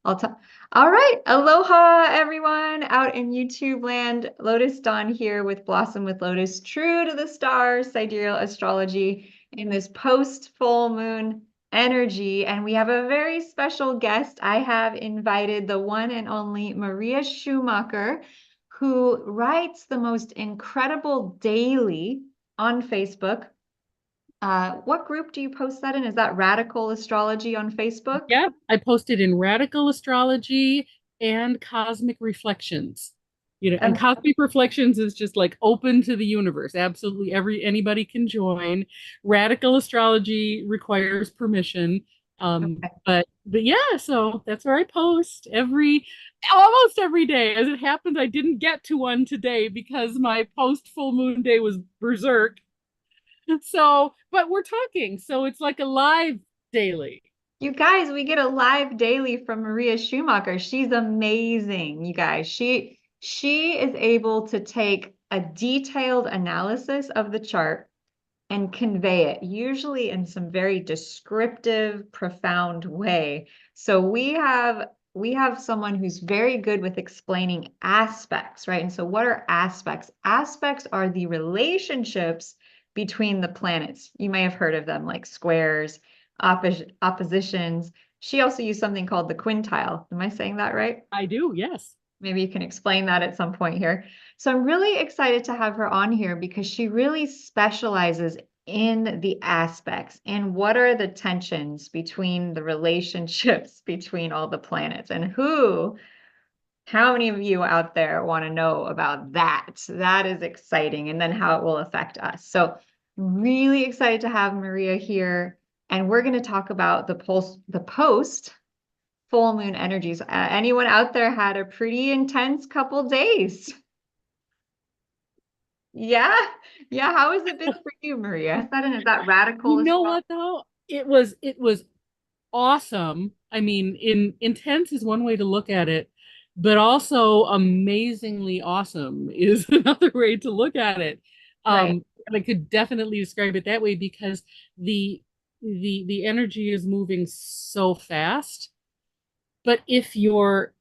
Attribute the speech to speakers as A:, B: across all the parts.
A: I'll tell. All right. Aloha, everyone out in YouTube land. Lotus Dawn here with Blossom with Lotus, true to the stars, sidereal astrology in this post full moon energy. And we have a very special guest. I have invited the one and only Maria Schumacher, who writes the most incredible daily on Facebook. What group do you post that in? Is that Radical Astrology on Facebook?
B: Yeah, I posted in Radical Astrology and Cosmic Reflections. And Cosmic Reflections is just like open to the universe. Absolutely anybody can join. Radical Astrology requires permission. But yeah, so that's where I post almost every day. As it happens, I didn't get to one today because my post full moon day was berserk. So, but we're talking, so it's like a live daily.
A: You guys, we get a live daily from Maria Schumacher. She's amazing, you guys. She is able to take a detailed analysis of the chart and convey it, usually in some very descriptive, profound way. So we have someone who's very good with explaining aspects, right? And so what are aspects? Aspects are the relationships between the planets. You may have heard of them like squares, oppositions. She also used something called the quintile. Am I saying that right?
B: I do, yes.
A: Maybe you can explain that at some point here. So I'm really excited to have her on here because she really specializes in the aspects and what are the tensions between the relationships between all the planets and how many of you out there want to know about that? That is exciting. And then how it will affect us. So really excited to have Maria here. And we're going to talk about the post full moon energies. Anyone out there had a pretty intense couple days? Yeah. Yeah. How has it been for you, Maria? Is that radical
B: You
A: as
B: know
A: well?
B: what though? It was awesome. I mean, in intense is one way to look at it, but also amazingly awesome is another way to look at it.
A: Right.
B: And I could definitely describe it that way because the the energy is moving so fast. But if you're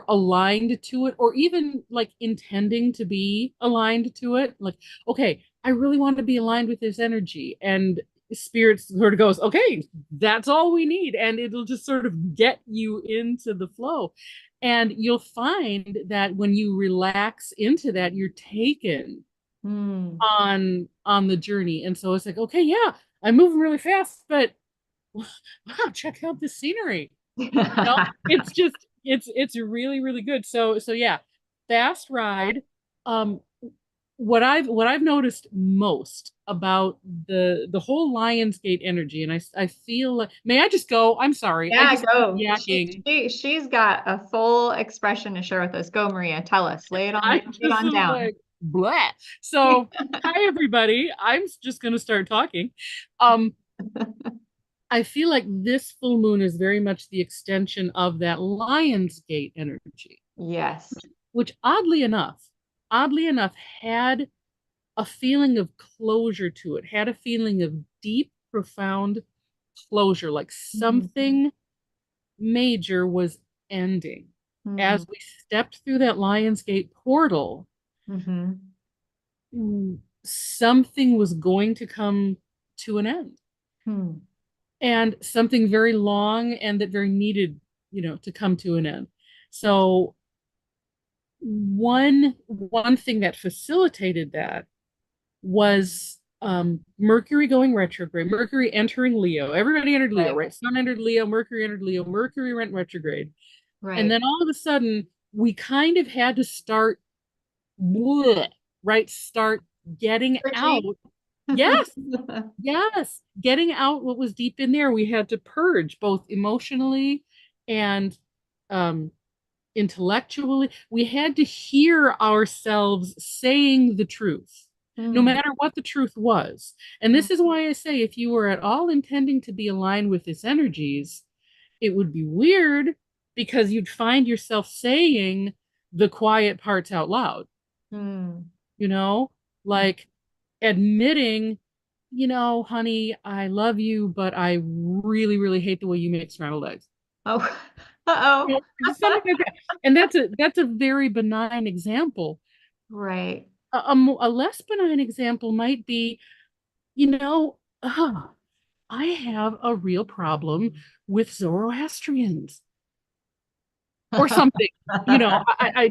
B: aligned to it, or even like intending to be aligned to it, like, okay, I really want to be aligned with this energy, and spirit sort of goes, okay, that's all we need, and it'll just sort of get you into the flow. And you'll find that when you relax into that, you're taken
A: Hmm.
B: on the journey. And so it's like, okay, yeah, I'm moving really fast, but wow, check out the scenery. It's just it's really really good. So yeah, fast ride. Um, what I've noticed most about the whole Lionsgate energy, and I feel like, may I just go? I'm sorry, I
A: Yeah,
B: just keep
A: go.
B: yakking.
A: She's got a full expression to share with us. Go, Maria. Tell us.
B: I
A: Lay it
B: just
A: on
B: was
A: down.
B: like blah. So hi everybody, I'm just gonna start talking. Um, I feel like this full moon is very much the extension of that Lionsgate energy,
A: Yes.
B: which oddly enough, had a feeling of closure to it, had a feeling of deep, profound closure, like
A: Mhm.
B: something major was ending.
A: Hmm.
B: As we stepped through that Lionsgate portal,
A: Hmm.
B: something was going to come to an end.
A: Hmm.
B: And something very long and that very needed, to come to an end. So one thing that facilitated that was Mercury going retrograde, Mercury entering Leo. Everybody entered Leo,
A: Right.
B: right? Sun entered Leo, Mercury entered Leo, Mercury went retrograde. And
A: Right.
B: then all of a sudden, we kind of had to start, bleh, right? Start getting out.
A: Purging.
B: Yes, yes, getting out what was deep in there. We had to purge both emotionally and um, intellectually. We had to hear ourselves saying the truth, no
A: Hmm.
B: matter what the truth was. And
A: Hmm.
B: this is why I say, if you were at all intending to be aligned with its energies, it would be weird because you'd find yourself saying the quiet parts out loud,
A: Hmm.
B: you know, like admitting, honey, I love you, but I really, really hate the way you make scrambled eggs.
A: Oh, Uh-oh.
B: Something like that. And that's a very benign example.
A: Right.
B: A less benign example might be, you know, I have a real problem with Zoroastrians or something. I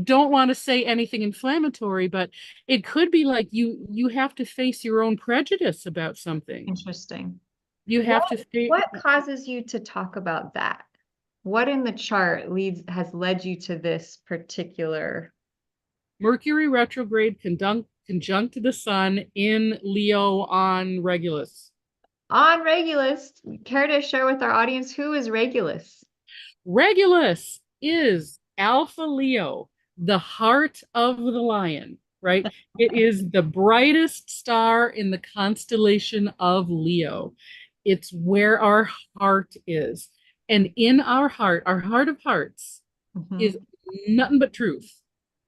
B: don't want to say anything inflammatory, but it could be like you have to face your own prejudice about something.
A: Interesting.
B: You
A: What
B: have to face
A: what causes you to talk about that? What in the chart has led you to this particular
B: Mercury retrograde conjunct the sun in Leo on Regulus.
A: on Regulus? Care to share with our audience who is Regulus?
B: Regulus is Alpha Leo, the heart of the lion, right? It is the brightest star in the constellation of Leo. It's where our heart is. And in our heart of hearts is
A: Mhm.
B: nothing but truth.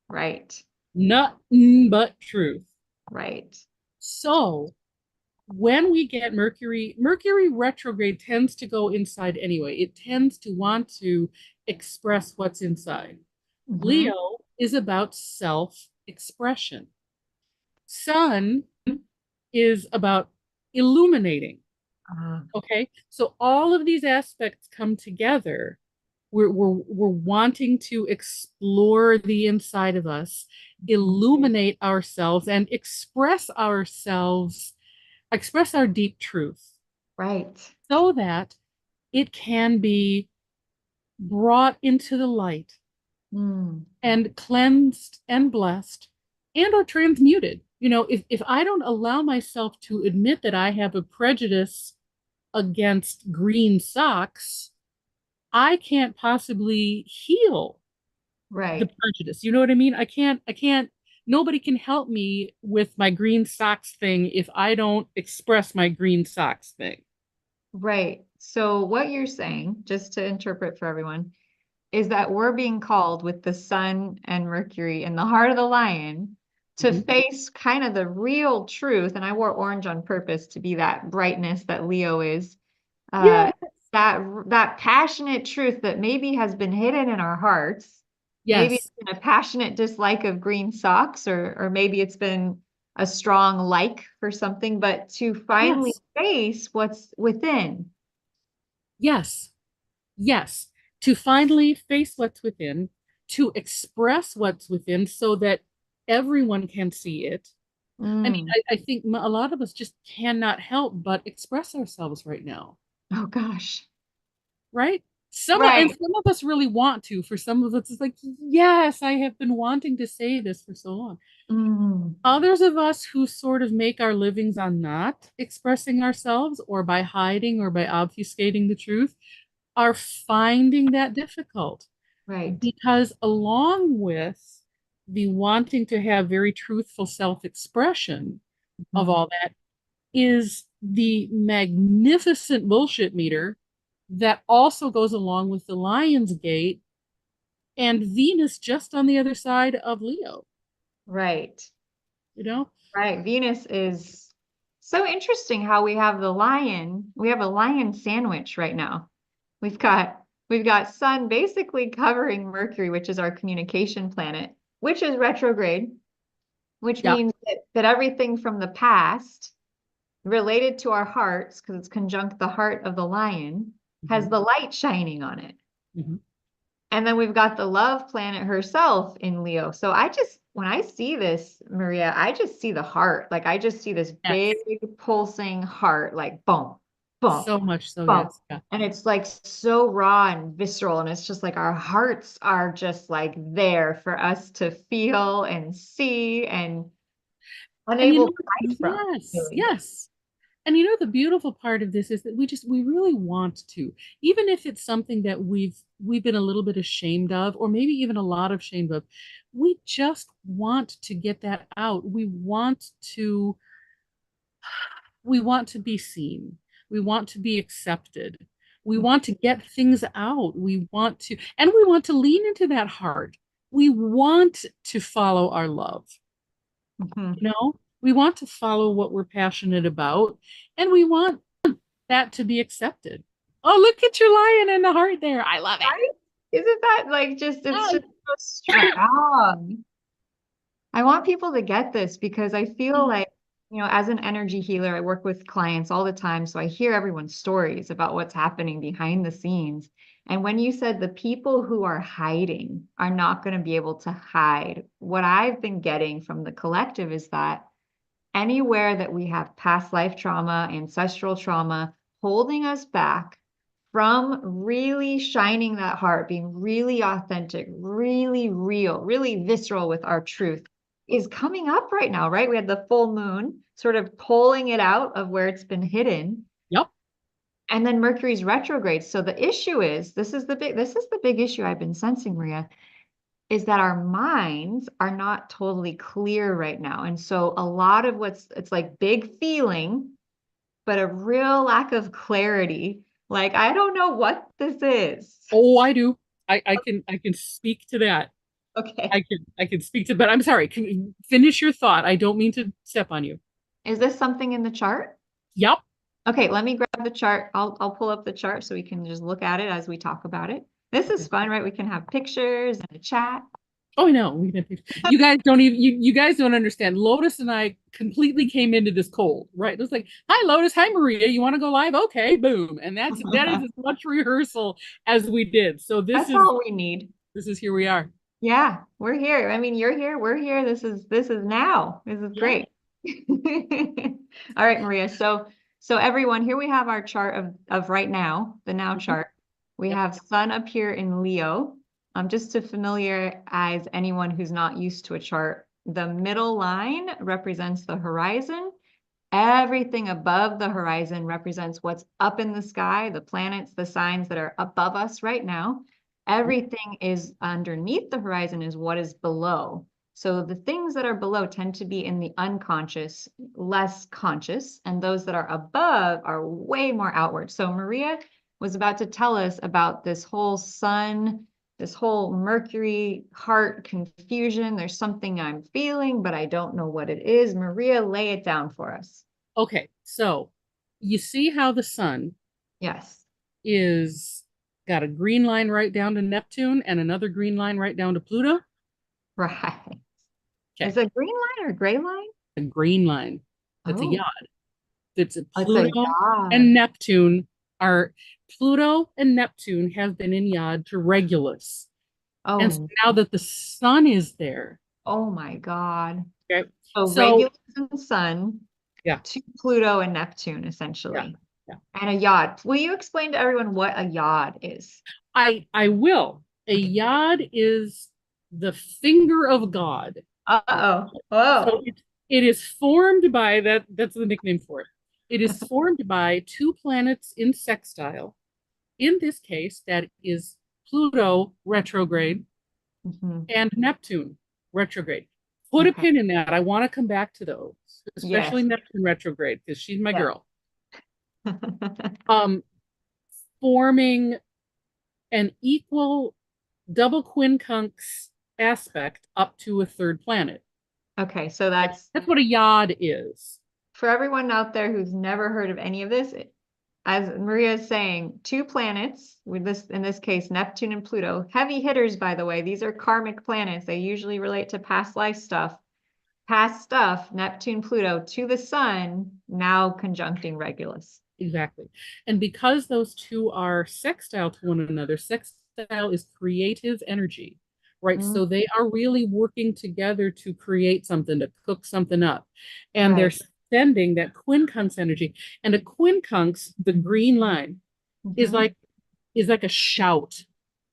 A: Right.
B: Nothing but truth.
A: Right.
B: So when we get Mercury retrograde tends to go inside anyway. It tends to want to express what's inside.
A: Mhm.
B: Leo is about self-expression. Sun is about illuminating.
A: Uh,
B: Okay, so all of these aspects come together. We're wanting to explore the inside of us, illuminate ourselves, and express our deep truth
A: right.
B: so that it can be brought into the light
A: Mm.
B: and cleansed and blessed and or transmuted. If I don't allow myself to admit that I have a prejudice against green socks, I can't possibly heal the
A: Right.
B: prejudice. You know what I mean? I can't nobody can help me with my green socks thing if I don't express my green socks thing.
A: Right. So what you're saying, just to interpret for everyone, is that we're being called with the sun and Mercury in the heart of the lion to
B: Mhm.
A: face kind of the real truth. And I wore orange on purpose to be that brightness that Leo is.
B: Yeah.
A: Uh, that passionate truth that maybe has been hidden in our hearts. Maybe it's
B: Yes.
A: been a passionate dislike of green socks, or maybe it's been a strong like for something, but to finally
B: Yes.
A: face what's within.
B: Yes. Yes, to finally face what's within, to express what's within so that everyone can see it. I mean,
A: Mm.
B: I think a lot of us just cannot help but express ourselves right now,
A: Oh gosh.
B: right?
A: Right.
B: Some of us really want to. For some of us, it's like, yes, I have been wanting to say this for so long.
A: Mm.
B: Others of us who sort of make our livings on not expressing ourselves or by hiding or by obfuscating the truth are finding that difficult.
A: Right.
B: Because along with the wanting to have very truthful self-expression of
A: Mhm.
B: all that is the magnificent bullshit meter that also goes along with the Lion's Gate and Venus just on the other side of Leo,
A: Right.
B: you know?
A: Right. Venus is so interesting how we have the lion. We have a lion sandwich right now. We've got Sun basically covering Mercury, which is our communication planet, which is retrograde, which
B: Yeah.
A: means that everything from the past related to our hearts, because it's conjunct the heart of the lion, has
B: Mhm.
A: the light shining on it.
B: Mhm.
A: And then we've got the love planet herself in Leo. So when I see this, Maria, I just see the heart. Like I just see this big
B: Yes.
A: pulsing heart, like boom, boom,
B: So much so,
A: boom.
B: yes. Yeah.
A: And it's like so raw and visceral. And it's just like our hearts are just like there for us to feel and see and
B: And
A: unable to hide from,
B: yes,
A: really.
B: yes. And the beautiful part of this is that we really want to, even if it's something that we've been a little bit ashamed of, or maybe even a lot of shame of, we just want to get that out. We want to be seen. We want to be accepted. We want to get things out. We want to lean into that heart. We want to follow our love.
A: Mhm.
B: We want to follow what we're passionate about, and we want that to be accepted. Oh, look at your lion and the heart there. I love it.
A: Right? Isn't that like just, it's
B: Oh,
A: just so strong. I want people to get this because I feel like, as an energy healer, I work with clients all the time. So I hear everyone's stories about what's happening behind the scenes. And when you said the people who are hiding are not going to be able to hide, what I've been getting from the collective is that anywhere that we have past life trauma, ancestral trauma holding us back from really shining that heart, being really authentic, really real, really visceral with our truth is coming up right now, right? We had the full moon sort of pulling it out of where it's been hidden.
B: yep.
A: And then Mercury's retrograde. So the issue is, this is the big issue I've been sensing, Maria, is that our minds are not totally clear right now. And so a lot of it's like big feeling, but a real lack of clarity. Like, I don't know what this is.
B: Oh, I do. I can speak to that.
A: Okay.
B: I can speak to, but I'm sorry. Can you finish your thought? I don't mean to step on you.
A: Is this something in the chart?
B: Yep.
A: Okay, let me grab the chart. I'll pull up the chart so we can just look at it as we talk about it. This is
B: Okay.
A: fun, right? We can have pictures and a chat.
B: Oh no, you guys don't even you guys don't understand. Lotus and I completely came into this cold, right? It was like, hi Lotus, hi Maria, you want to go live? Okay, boom. And that is as much rehearsal as we did. So
A: That's all we need.
B: this is here we are.
A: Yeah, we're here. I mean, you're here, we're here. This is now. This is
B: Yeah.
A: great. All right, Maria. So everyone, here we have our chart of right now, the now
B: Mhm.
A: chart. We
B: Yep.
A: have Sun up here in Leo. Just to familiarize anyone who's not used to a chart, the middle line represents the horizon. Everything above the horizon represents what's up in the sky, the planets, the signs that are above us right now. Everything is underneath the horizon is what is below. So the things that are below tend to be in the unconscious, less conscious, and those that are above are way more outward. So Maria was about to tell us about this whole sun, this whole Mercury heart confusion. There's something I'm feeling, but I don't know what it is. Maria, lay it down for us.
B: Okay, so you see how the sun
A: Yes.
B: is got a green line right down to Neptune and another green line right down to Pluto?
A: Right.
B: Okay,
A: Is it a green line or a gray line?
B: a green line. That's a
A: Oh,
B: yacht. That's a
A: it's a
B: Pluto
A: yod.
B: and Neptune are Pluto and Neptune have been in yod to Regulus. And so
A: Oh,
B: now that the sun is there,
A: oh my God.
B: okay.
A: So
B: So
A: Regulus and Sun
B: yeah,
A: to Pluto and Neptune,
B: yeah,
A: essentially.
B: yeah.
A: And a yod. Will you explain to everyone what a yod is?
B: I will. A
A: Okay.
B: yod is the finger of God.
A: Uh-oh.
B: So
A: Whoa.
B: it is formed by that's the nickname for it. It is formed by two planets in sextile. In this case, that is Pluto retrograde
A: Mhm.
B: and Neptune retrograde. Put a
A: Okay.
B: pin in that. I want to come back to those, especially
A: Yes.
B: Neptune retrograde, because she's my
A: Yeah.
B: girl. Um, Forming an equal double quincunx aspect up to a third planet.
A: Okay. So that's
B: That's what a yod is.
A: for everyone out there who's never heard of any of this. As Maria is saying, two planets, with this in this case, Neptune and Pluto, heavy hitters, by the way. These are karmic planets. They usually relate to past life stuff. Past stuff, Neptune, Pluto, to the sun, now conjuncting Regulus.
B: Exactly. And because those two are sextile to one another, sextile is creative energy, right?
A: Mm,
B: So they are really working together to create something, to cook something up. And they're
A: right.
B: sending that quincunx energy. And a quincunx, the green line, is
A: Mhm.
B: like is like a shout.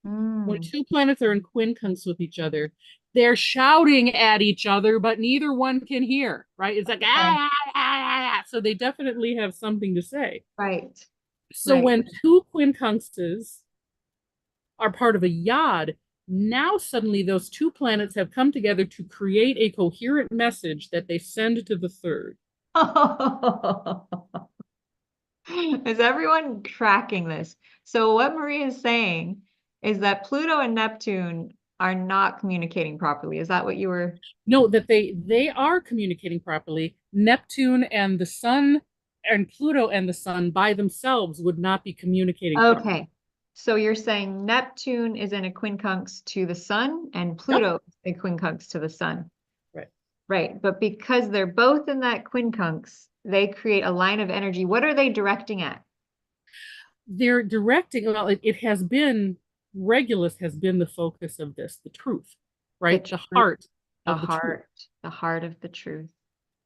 B: When
A: Mm,
B: two planets are in quincunx with each other, they're shouting at each other, but neither one can hear, right? It's like
A: okay.
B: so they definitely have something to say.
A: Right.
B: So
A: Right.
B: when two quincunxes are part of a yod, now suddenly those two planets have come together to create a coherent message that they send to the third.
A: Is everyone tracking this? So what Maria is saying is that Pluto and Neptune are not communicating properly. Is that what you were?
B: No, that they are communicating properly. Neptune and the sun and Pluto and the sun by themselves would not be communicating properly.
A: Okay. So you're saying Neptune is in a quincunx to the sun and
B: Yep.
A: Pluto is a quincunx to the sun.
B: Right.
A: Right. But because they're both in that quincunx, they create a line of energy. What are they directing at?
B: They're directing, well, it has been, Regulus has been the focus of this, the truth,
A: The
B: right? The
A: truth,
B: heart of the truth.
A: the heart of the truth.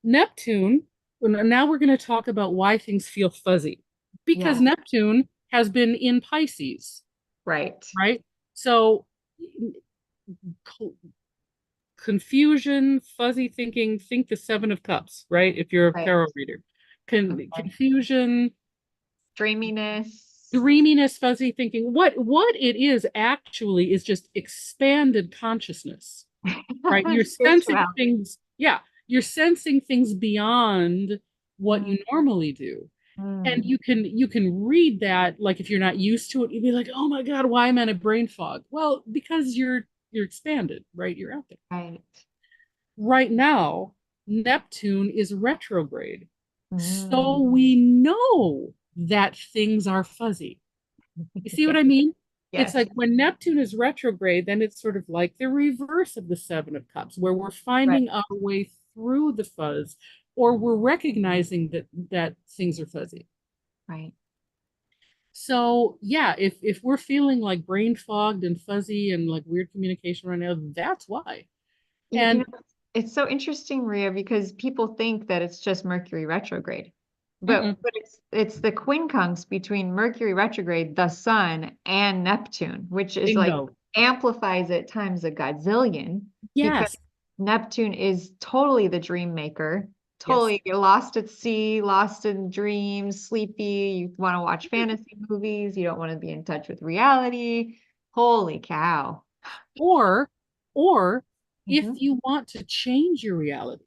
B: Neptune, now we're going to talk about why things feel fuzzy because
A: Yeah.
B: Neptune has been in Pisces,
A: Right.
B: right? So confusion, fuzzy thinking, think the Seven of Cups, right? If you're a
A: Right.
B: tarot reader,
A: Okay.
B: confusion,
A: Dreaminess.
B: dreaminess, fuzzy thinking. What it is actually is just expanded consciousness, right? You're sensing
A: Spirituality.
B: things, yeah, you're sensing things beyond what
A: Mm,
B: you normally do. And
A: mm,
B: you can read that, like if you're not used to it, you'd be like, oh my God, why am I in a brain fog? Well, because you're expanded, right? You're out there.
A: right.
B: Right now, Neptune is retrograde. So
A: Mm.
B: we know that things are fuzzy. You see what I mean? It's
A: Yes.
B: like when Neptune is retrograde, then it's sort of like the reverse of the Seven of Cups, where we're
A: Right.
B: finding our way through the fuzz, or we're recognizing that things are fuzzy.
A: Right.
B: So yeah, if we're feeling like brain fogged and fuzzy and like weird communication right now, that's why.
A: You
B: And
A: know, it's so interesting, Maria, because people think that it's just Mercury retrograde.
B: mm-mm,
A: But it's the quincunx between Mercury retrograde, the sun, and Neptune, which is like
B: bingo.
A: amplifies it times a gazillion because
B: Yes,
A: Neptune is totally the dream maker.
B: yes.
A: Totally, you're lost at sea, lost in dreams, sleepy. You want to watch fantasy movies. You don't want to be in touch with reality. Holy cow.
B: Or or if
A: Mhm.
B: you want to change your reality,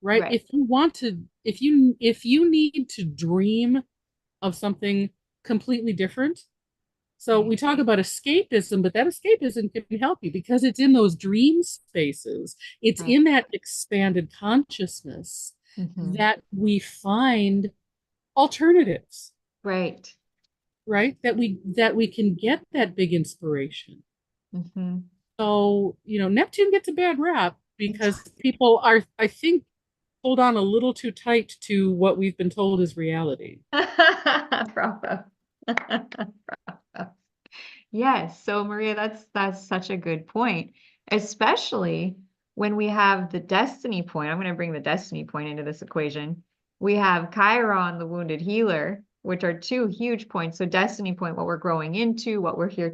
B: right?
A: Right.
B: If you need to dream of something completely different. So
A: Right.
B: we talk about escapism, but that escapism can help you because it's in those dream spaces. It's
A: Right.
B: in that expanded consciousness
A: Hmm.
B: that we find alternatives,
A: Right.
B: right? That we can get that big inspiration.
A: Hmm.
B: So, Neptune gets a bad rap
A: It's
B: because people are, I think, hold on a little too tight to what we've been told is reality.
A: bravo. Bravo. Yes. So Maria, that's such a good point, especially when we have the destiny point. I'm going to bring the destiny point into this equation. We have Chiron, the wounded healer, which are two huge points. So destiny point, what we're growing into, what we're here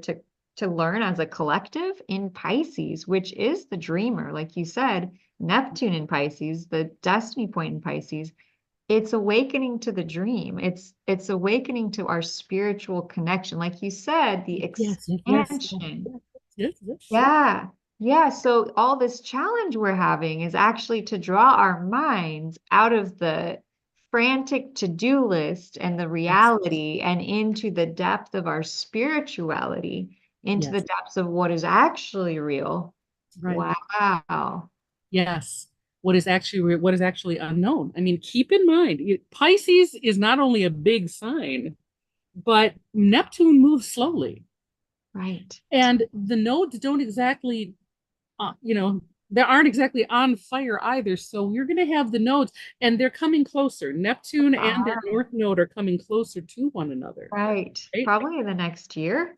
A: to learn as a collective in Pisces, which is the dreamer, like you said, Neptune in Pisces, the destiny point in Pisces. It's awakening to the dream. It's awakening to our spiritual connection. Like you said, the
B: Yes, yes, yes,
A: expansion.
B: yes, yes, yes.
A: Yeah. Yeah. So all this challenge we're having is actually to draw our minds out of the frantic to-do list and the
B: Yes,
A: reality and into the depth of our spirituality, into the
B: yes,
A: depths of what is actually real.
B: right.
A: Wow.
B: Yes. What is actually unknown. I mean, keep in mind, Pisces is not only a big sign, but Neptune moves slowly.
A: Right.
B: And the nodes don't exactly, uh, you know, they aren't exactly on fire either. So you're going to have the nodes and they're coming closer. Neptune and that
A: Ah,
B: North node are coming closer to one another,
A: right.
B: right?
A: Probably in the next year.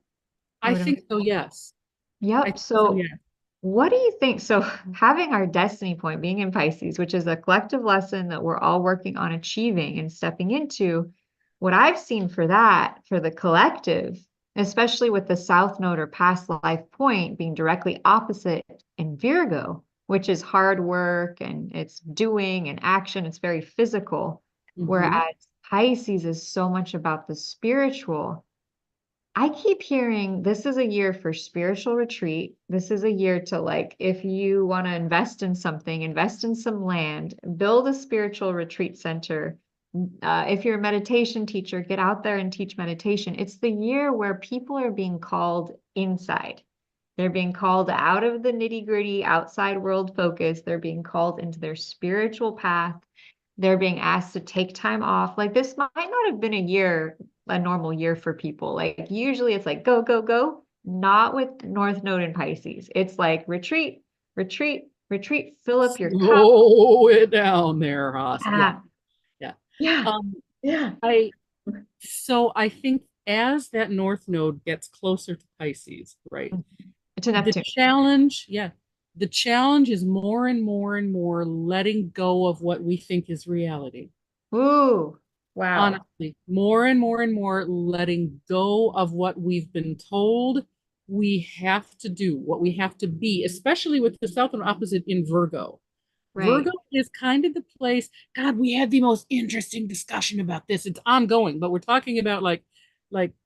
A: I
B: I
A: would
B: think so, yes. I
A: Yep.
B: think so,
A: So,
B: yes.
A: what do you think? So, having our destiny point being in Pisces, which is a collective lesson that we're all working on achieving and stepping into, what I've seen for that, for the collective, especially with the South Node or past life point being directly opposite in Virgo, which is hard work and it's doing and action, it's very physical,
B: Hmm.
A: whereas Pisces is so much about the spiritual. I keep hearing this is a year for spiritual retreat. This is a year to like, if you want to invest in something, invest in some land, build a spiritual retreat center. If you're a meditation teacher, get out there and teach meditation. It's the year where people are being called inside. They're being called out of the nitty gritty outside world focus. They're being called into their spiritual path They're being asked to take time off. Like this might not have been a year, a normal year for people. Like usually it's like go, go, go. Not with North Node in Pisces. It's like retreat, retreat, retreat, fill up your cup.
B: Slow it down there, Haas. Yeah,
A: Yeah,
B: yeah.
A: yeah,
B: Um,
A: yeah.
B: I so I think as that North Node gets closer to Pisces, right?
A: To
B: The
A: Neptune.
B: challenge, yeah, the challenge is more and more and more letting go of what we think is reality.
A: Ooh, wow.
B: Honestly, more and more and more letting go of what we've been told we have to do, what we have to be, especially with the Southern opposite in Virgo. Virgo
A: Right.
B: is kind of the place. God, we had the most interesting discussion about this. It's ongoing, but we're talking about like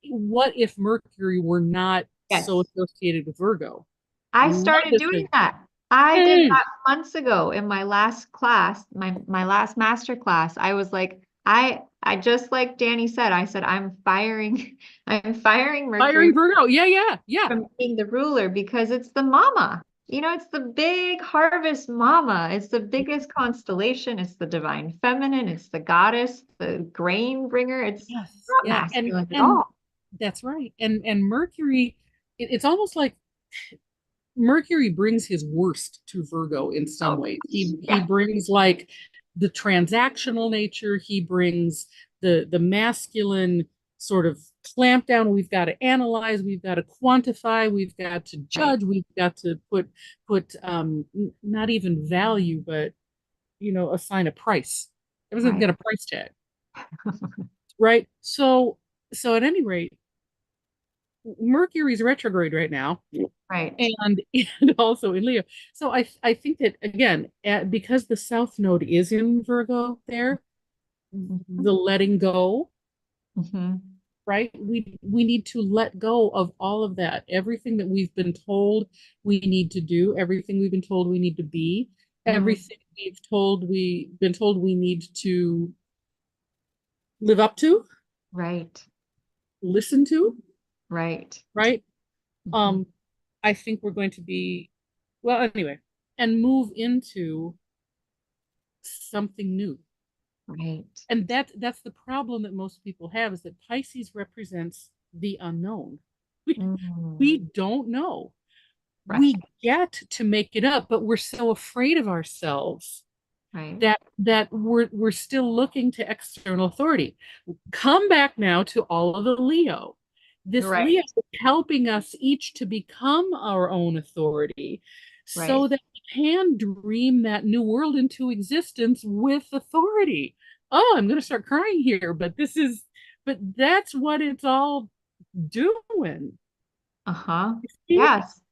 B: what if Mercury were not so
A: Yes.
B: associated with Virgo?
A: I
B: What
A: started
B: if
A: doing
B: it?
A: that. I did
B: Mm,
A: that months ago in my last class, my last master class. I was like, I just like Danny said, I said I'm firing I'm firing
B: firing
A: Mercury
B: Virgo. Yeah, yeah, yeah.
A: from being the ruler because it's the mama. You know, it's the big harvest mama. It's the biggest constellation. It's the divine feminine. It's the goddess, the grain bringer. It's
B: Yes.
A: not
B: Yeah.
A: masculine at
B: And
A: all.
B: that's right. And Mercury, it's almost like Mercury brings his worst to Virgo in some
A: Oh,
B: ways. He
A: yeah,
B: brings like the transactional nature. He brings the masculine sort of clamp down. We've got to analyze. We've got to quantify. We've got to
A: right,
B: judge. We've got to put not even value, but assign a price. Everything's
A: right,
B: got a price tag, right? So at any rate, Mercury's retrograde right now,
A: right.
B: and also in Leo. So I think that again, because the South Node is in Virgo there, the
A: Mhm.
B: letting go,
A: Mhm.
B: right? We need to let go of all of that. Everything that we've been told we need to do, everything we've been told we need to be,
A: Mhm.
B: everything we've been told we need to live up to,
A: Right,
B: listen to,
A: right.
B: right?
A: Mhm.
B: Um, I think we're going to be well anyway, and move into something new.
A: Right.
B: And that's the problem that most people have is that Pisces represents the unknown. We
A: Mm.
B: we don't know.
A: Right,
B: We get to make it up, but we're so afraid of ourselves
A: right,
B: that we're still looking to external authority. Come back now to all of the Leo. This Leo
A: right,
B: is helping us each to become our own authority
A: right.
B: so that we can dream that new world into existence with authority. Oh, I'm going to start crying here, but that's what it's all doing.
A: Uh-huh.
B: See?
A: Yes.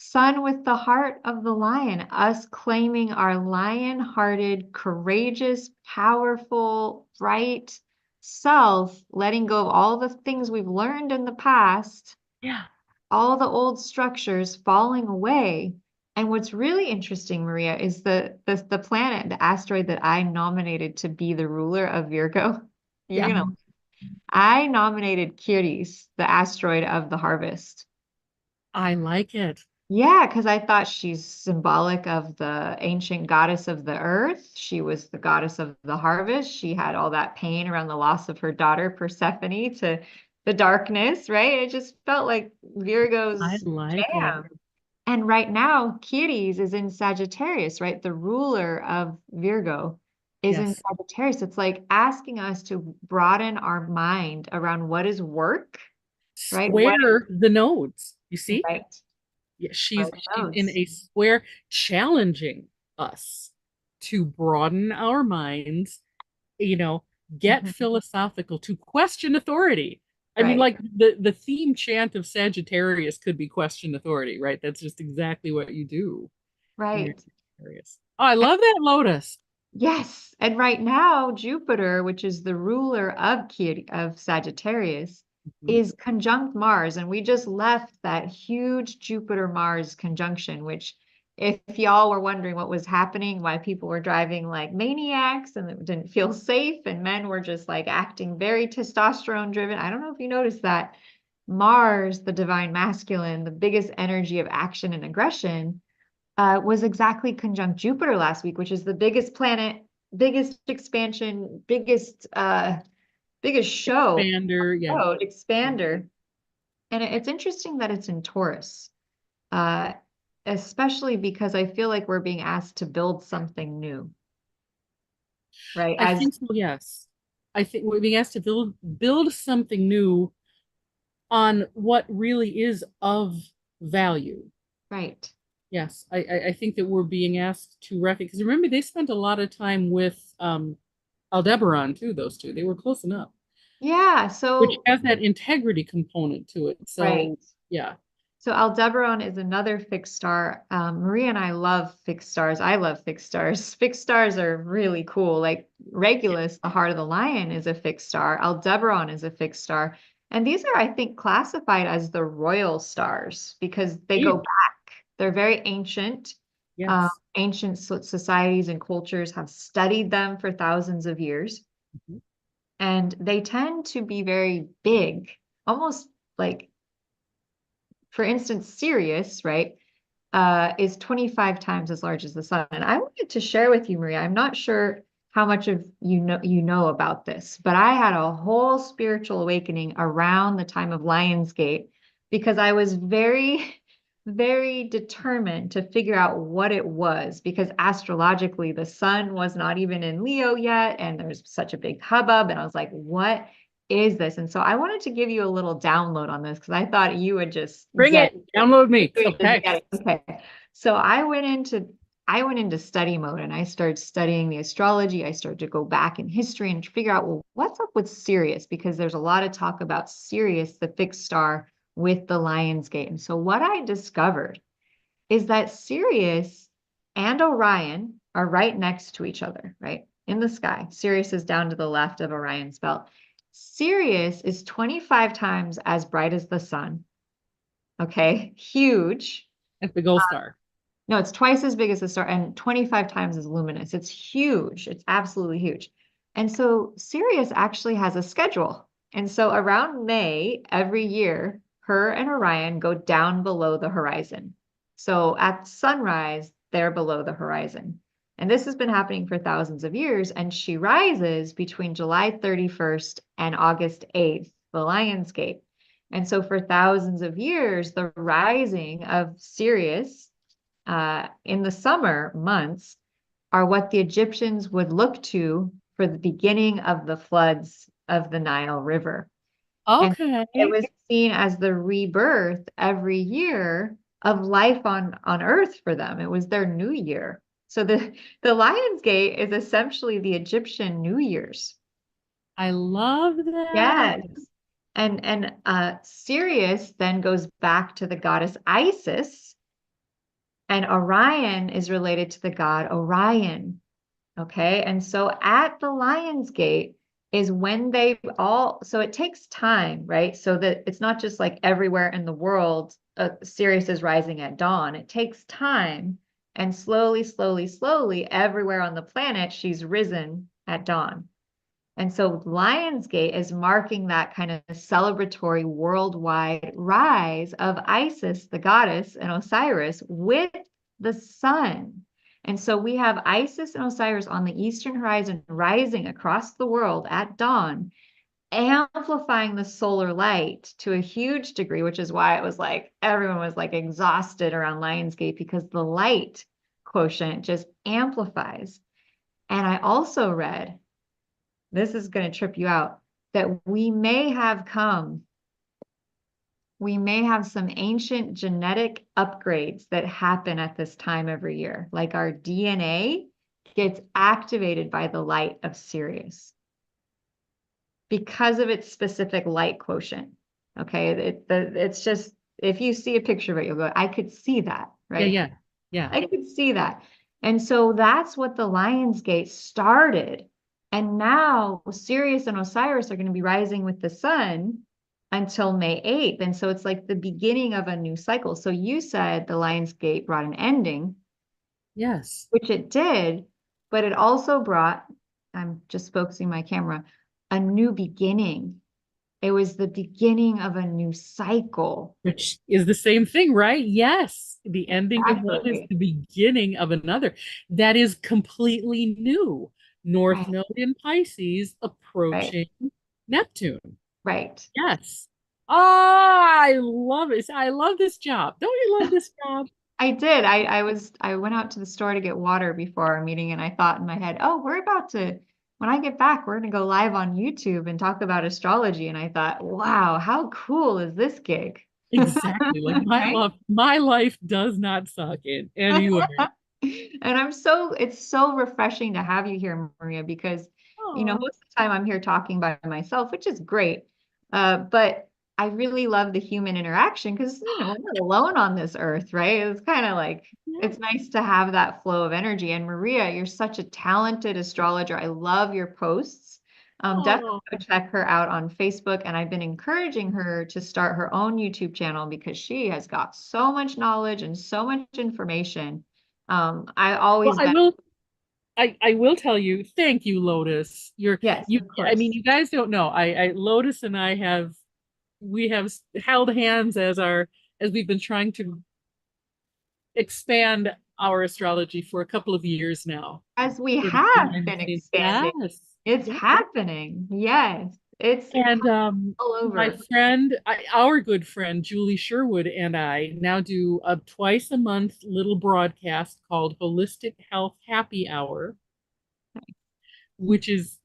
A: Sun with the heart of the lion, us claiming our lion-hearted, courageous, powerful, bright self, letting go of all the things we've learned in the past,
B: Yeah.
A: all the old structures falling away. And what's really interesting, Maria, is the planet, the asteroid that I nominated to be the ruler of Virgo. You're
B: Yeah.
A: gonna, I nominated Curies, the asteroid of the harvest.
B: I like it.
A: Yeah, because I thought she's symbolic of the ancient goddess of the earth. She was the goddess of the harvest. She had all that pain around the loss of her daughter Persephone to the darkness, right? It just felt like
B: I
A: Virgo's
B: like it.
A: jam. And right now, Ceres is in Sagittarius, right? The ruler of Virgo is in
B: Yes.
A: Sagittarius. It's like asking us to broaden our mind around what is work, right? What
B: Square the nodes. You see?
A: right?
B: Yeah,
A: Right
B: she's in
A: nodes.
B: a square challenging us to broaden our minds, you know, get
A: Mhm.
B: philosophical, to question authority. I mean,
A: Right.
B: like the theme chant of Sagittarius could be question authority, right? That's just exactly what you do when you're
A: Right.
B: Sagittarius. Oh, I love that, Lotus.
A: Yes. And right now, Jupiter, which is the ruler of of Sagittarius,
B: Mhm.
A: is conjunct Mars. And we just left that huge Jupiter-Mars conjunction, which if y'all were wondering what was happening, why people were driving like maniacs and it didn't feel safe, and men were just like acting very testosterone driven. I don't know if you noticed that. Mars, the divine masculine, the biggest energy of action and aggression was exactly conjunct Jupiter last week, which is the biggest planet. biggest expansion, biggest show,
B: Expander, yeah.
A: expander. And it's interesting that it's in Taurus, uh, especially because I feel like we're being asked to build something new, right?
B: I think so, yes. I think we're being asked to build something new on what really is of value.
A: Right.
B: Yes, I think that we're being asked to recognize, because remember they spent a lot of time with Aldebaran too, those two. They were close enough,
A: Yeah.
B: which
A: So,
B: has that integrity component to it.
A: right.
B: So yeah.
A: So Aldebaran is another fixed star. Maria and I love fixed stars. I love fixed stars. Fixed stars are really cool. Like Regulus, the heart of the lion, is a fixed star. Aldebaran is a fixed star. And these are, I think, classified as the royal stars because they go
B: Hey,
A: back. They're very ancient.
B: yes.
A: Ancient societies and cultures have studied them for thousands of years.
B: Mhm.
A: And they tend to be very big, almost like, for instance, Sirius, right, is 25 times as large as the sun. And I wanted to share with you, Maria, I'm not sure how much of you know about this, but I had a whole spiritual awakening around the time of Lionsgate because I was very, very determined to figure out what it was because astrologically the sun was not even in Leo yet, and there's such a big hubbub. And I was like, what is this? And so I wanted to give you a little download on this because I thought you would just
B: Bring
A: get
B: it. Download me.
A: it.
B: Okay.
A: Okay. So I went into study mode and I started studying the astrology. I started to go back in history and figure out, well, what's up with Sirius? Because there's a lot of talk about Sirius, the fixed star with the Lion's Gate. And so what I discovered is that Sirius and Orion are right next to each other, right? In the sky. Sirius is down to the left of Orion's belt. Sirius is 25 times as bright as the sun. Okay, huge.
B: That's the gold star.
A: No, it's twice as big as the star and 25 times as luminous. It's huge. It's absolutely huge. And so Sirius actually has a schedule. And so around May every year, her and Orion go down below the horizon. So at sunrise, they're below the horizon. And this has been happening for thousands of years. And she rises between July 31st and August 8th, the Lion's Gate. And so for thousands of years, the rising of Sirius in the summer months are what the Egyptians would look to for the beginning of the floods of the Nile River. And it
B: Okay.
A: was seen as the rebirth every year of life on Earth for them. It was their new year. So the Lion's Gate is essentially the Egyptian New Year's.
B: I love that.
A: Yes. And Sirius then goes back to the goddess Isis, and Orion is related to the god Orion. Okay. And so at the Lion's Gate is when they all, so it takes time, right? So that it's not just like everywhere in the world, Sirius is rising at dawn. It takes time. And slowly, slowly, slowly, everywhere on the planet, she's risen at dawn. And so Lionsgate is marking that kind of celebratory worldwide rise of Isis, the goddess, and Osiris with the sun. And so we have Isis and Osiris on the eastern horizon rising across the world at dawn, amplifying the solar light to a huge degree, which is why it was like everyone was like exhausted around Lionsgate because the light quotient just amplifies. And I also read, this is going to trip you out, that we may have some ancient genetic upgrades that happen at this time every year. Like our DNA gets activated by the light of Sirius because of its specific light quotient. Okay. It's just, if you see a picture of it, you'll go, I could see that,
B: Yeah,
A: right?
B: yeah, yeah.
A: I could see that. And so that's what the Lion's Gate started. And now Sirius and Osiris are going to be rising with the sun until May 8th. And so it's like the beginning of a new cycle. So you said the Lion's Gate brought an ending,
B: Yes.
A: which it did, but it also brought, I'm just focusing my camera, a new beginning. It was the beginning of a new cycle.
B: Which is the same thing, right? Yes. The ending of one is
A: Exactly.
B: the beginning of another. That is completely new. North
A: Right.
B: Node in Pisces
A: Right.
B: approaching Neptune.
A: Right.
B: Yes. Ah, I love it. I love this job. Don't you love this job?
A: I did. I went out to the store to get water before our meeting and I thought in my head, oh, we're about to, when I get back, we're gonna go live on YouTube and talk about astrology. And I thought, wow, how cool is this gig?
B: Exactly. Like
A: Right?
B: my life does not suck in any way.
A: And it's so refreshing to have you here, Maria, because,
B: Oh,
A: most of the time I'm here talking by myself, which is great. But I really love the human interaction because, we're not alone on this earth, right? It's kind of like, it's
B: yes.
A: nice to have that flow of energy. And Maria, you're such a talented astrologer. I love your posts. Definitely
B: Oh,
A: go check her out on Facebook. And I've been encouraging her to start her own YouTube channel because she has got so much knowledge and so much information. I
B: well,
A: always
B: I
A: been,
B: will I will tell you, thank you, Lotus.
A: yes,
B: You
A: of
B: I mean,
A: course.
B: you guys don't know. Lotus and I have we have held hands as we've been trying to expand our astrology for a couple of years now
A: As we
B: behind
A: have
B: the
A: been
B: scenes.
A: expanding,
B: Yes.
A: it's
B: Yes.
A: happening. Yes, it's
B: And
A: all
B: my
A: over.
B: our good friend Julie Sherwood and I now do a twice a month little broadcast called Holistic Health Happy Hour, which is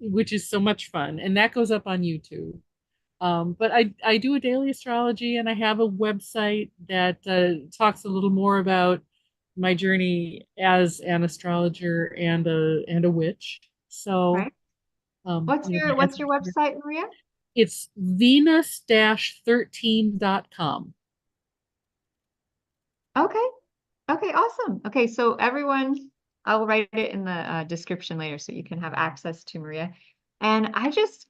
B: so much fun, and that goes up on YouTube. But I do a daily astrology, and I have a website that talks a little more about my journey as an astrologer and a witch. So,
A: Right. What's
B: my
A: what's your
B: ancestors.
A: website, Maria?
B: It's venus-13.com.
A: Okay. Okay, awesome. Okay, so everyone, I'll write it in the description later so you can have access to Maria. And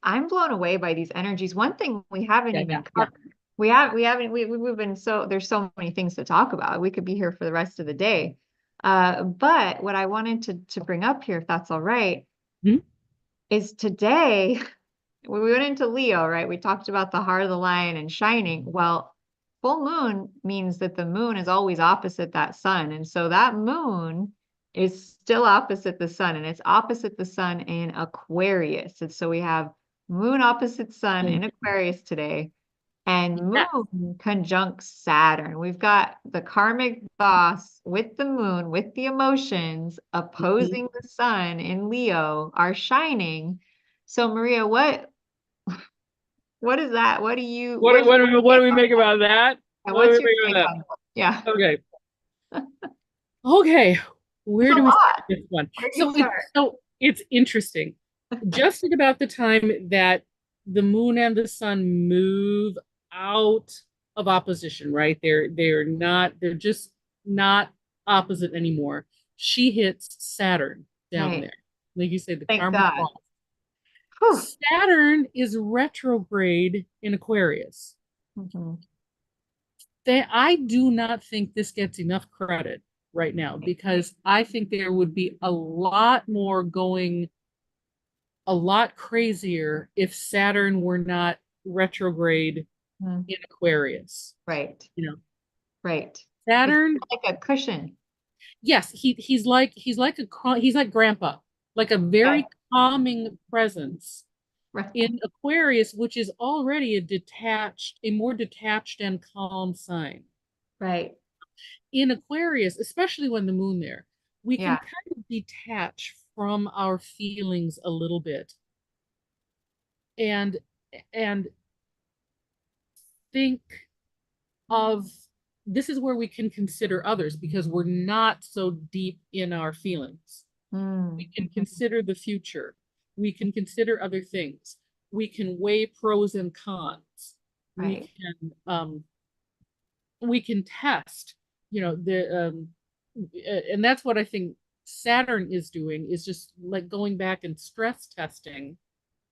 A: I'm blown away by these energies. One thing we haven't
B: Yeah, yeah,
A: even
B: yeah.
A: covered. We haven't, we've been there's so many things to talk about. We could be here for the rest of the day. But what I wanted to bring up here, if that's all right,
B: Mhm.
A: is today we went into Leo, right? We talked about the heart of the lion and shining. Well, full moon means that the moon is always opposite that sun. And so that moon is still opposite the sun and it's opposite the sun in Aquarius. And so we have moon opposite sun in Aquarius today and
B: Yeah.
A: moon conjunct Saturn. We've got the karmic boss with the moon, with the emotions
B: Mhm.
A: opposing the sun in Leo are shining. So Maria, what is that? What's your
B: What
A: take
B: do we
A: on
B: make about that?
A: that?
B: What do we
A: What's your
B: make
A: take
B: about
A: on that? Yeah,
B: that? Okay. Okay.
A: it's
B: Where
A: a
B: do we start
A: lot.
B: this one?
A: Where do you start?
B: So it's interesting. Just at about the time that the moon and the sun move out of opposition, right? They're just not opposite anymore. She hits Saturn down
A: Right.
B: there. Like you say, the
A: Thank
B: karmic
A: God.
B: ball.
A: Whew.
B: Saturn is retrograde in Aquarius.
A: Mhm.
B: I do not think this gets enough credit right now because I think there would be a lot more going a lot crazier if Saturn were not retrograde
A: Mhm.
B: in Aquarius.
A: Right.
B: You know,
A: Right. It's
B: Saturn,
A: like a cushion.
B: yes, he's like grandpa, like a
A: Okay.
B: very calming presence
A: Right.
B: in Aquarius, which is already a more detached and calm sign.
A: Right.
B: In Aquarius, especially when the moon there, we can
A: Yeah.
B: kind of detach from our feelings a little bit and and think of this is where we can consider others because we're not so deep in our feelings. We
A: Mm.
B: can consider the future. We can consider other things. We can weigh pros and cons. We
A: Right.
B: can we can test, the and that's what I think Saturn is doing is just like going back and stress testing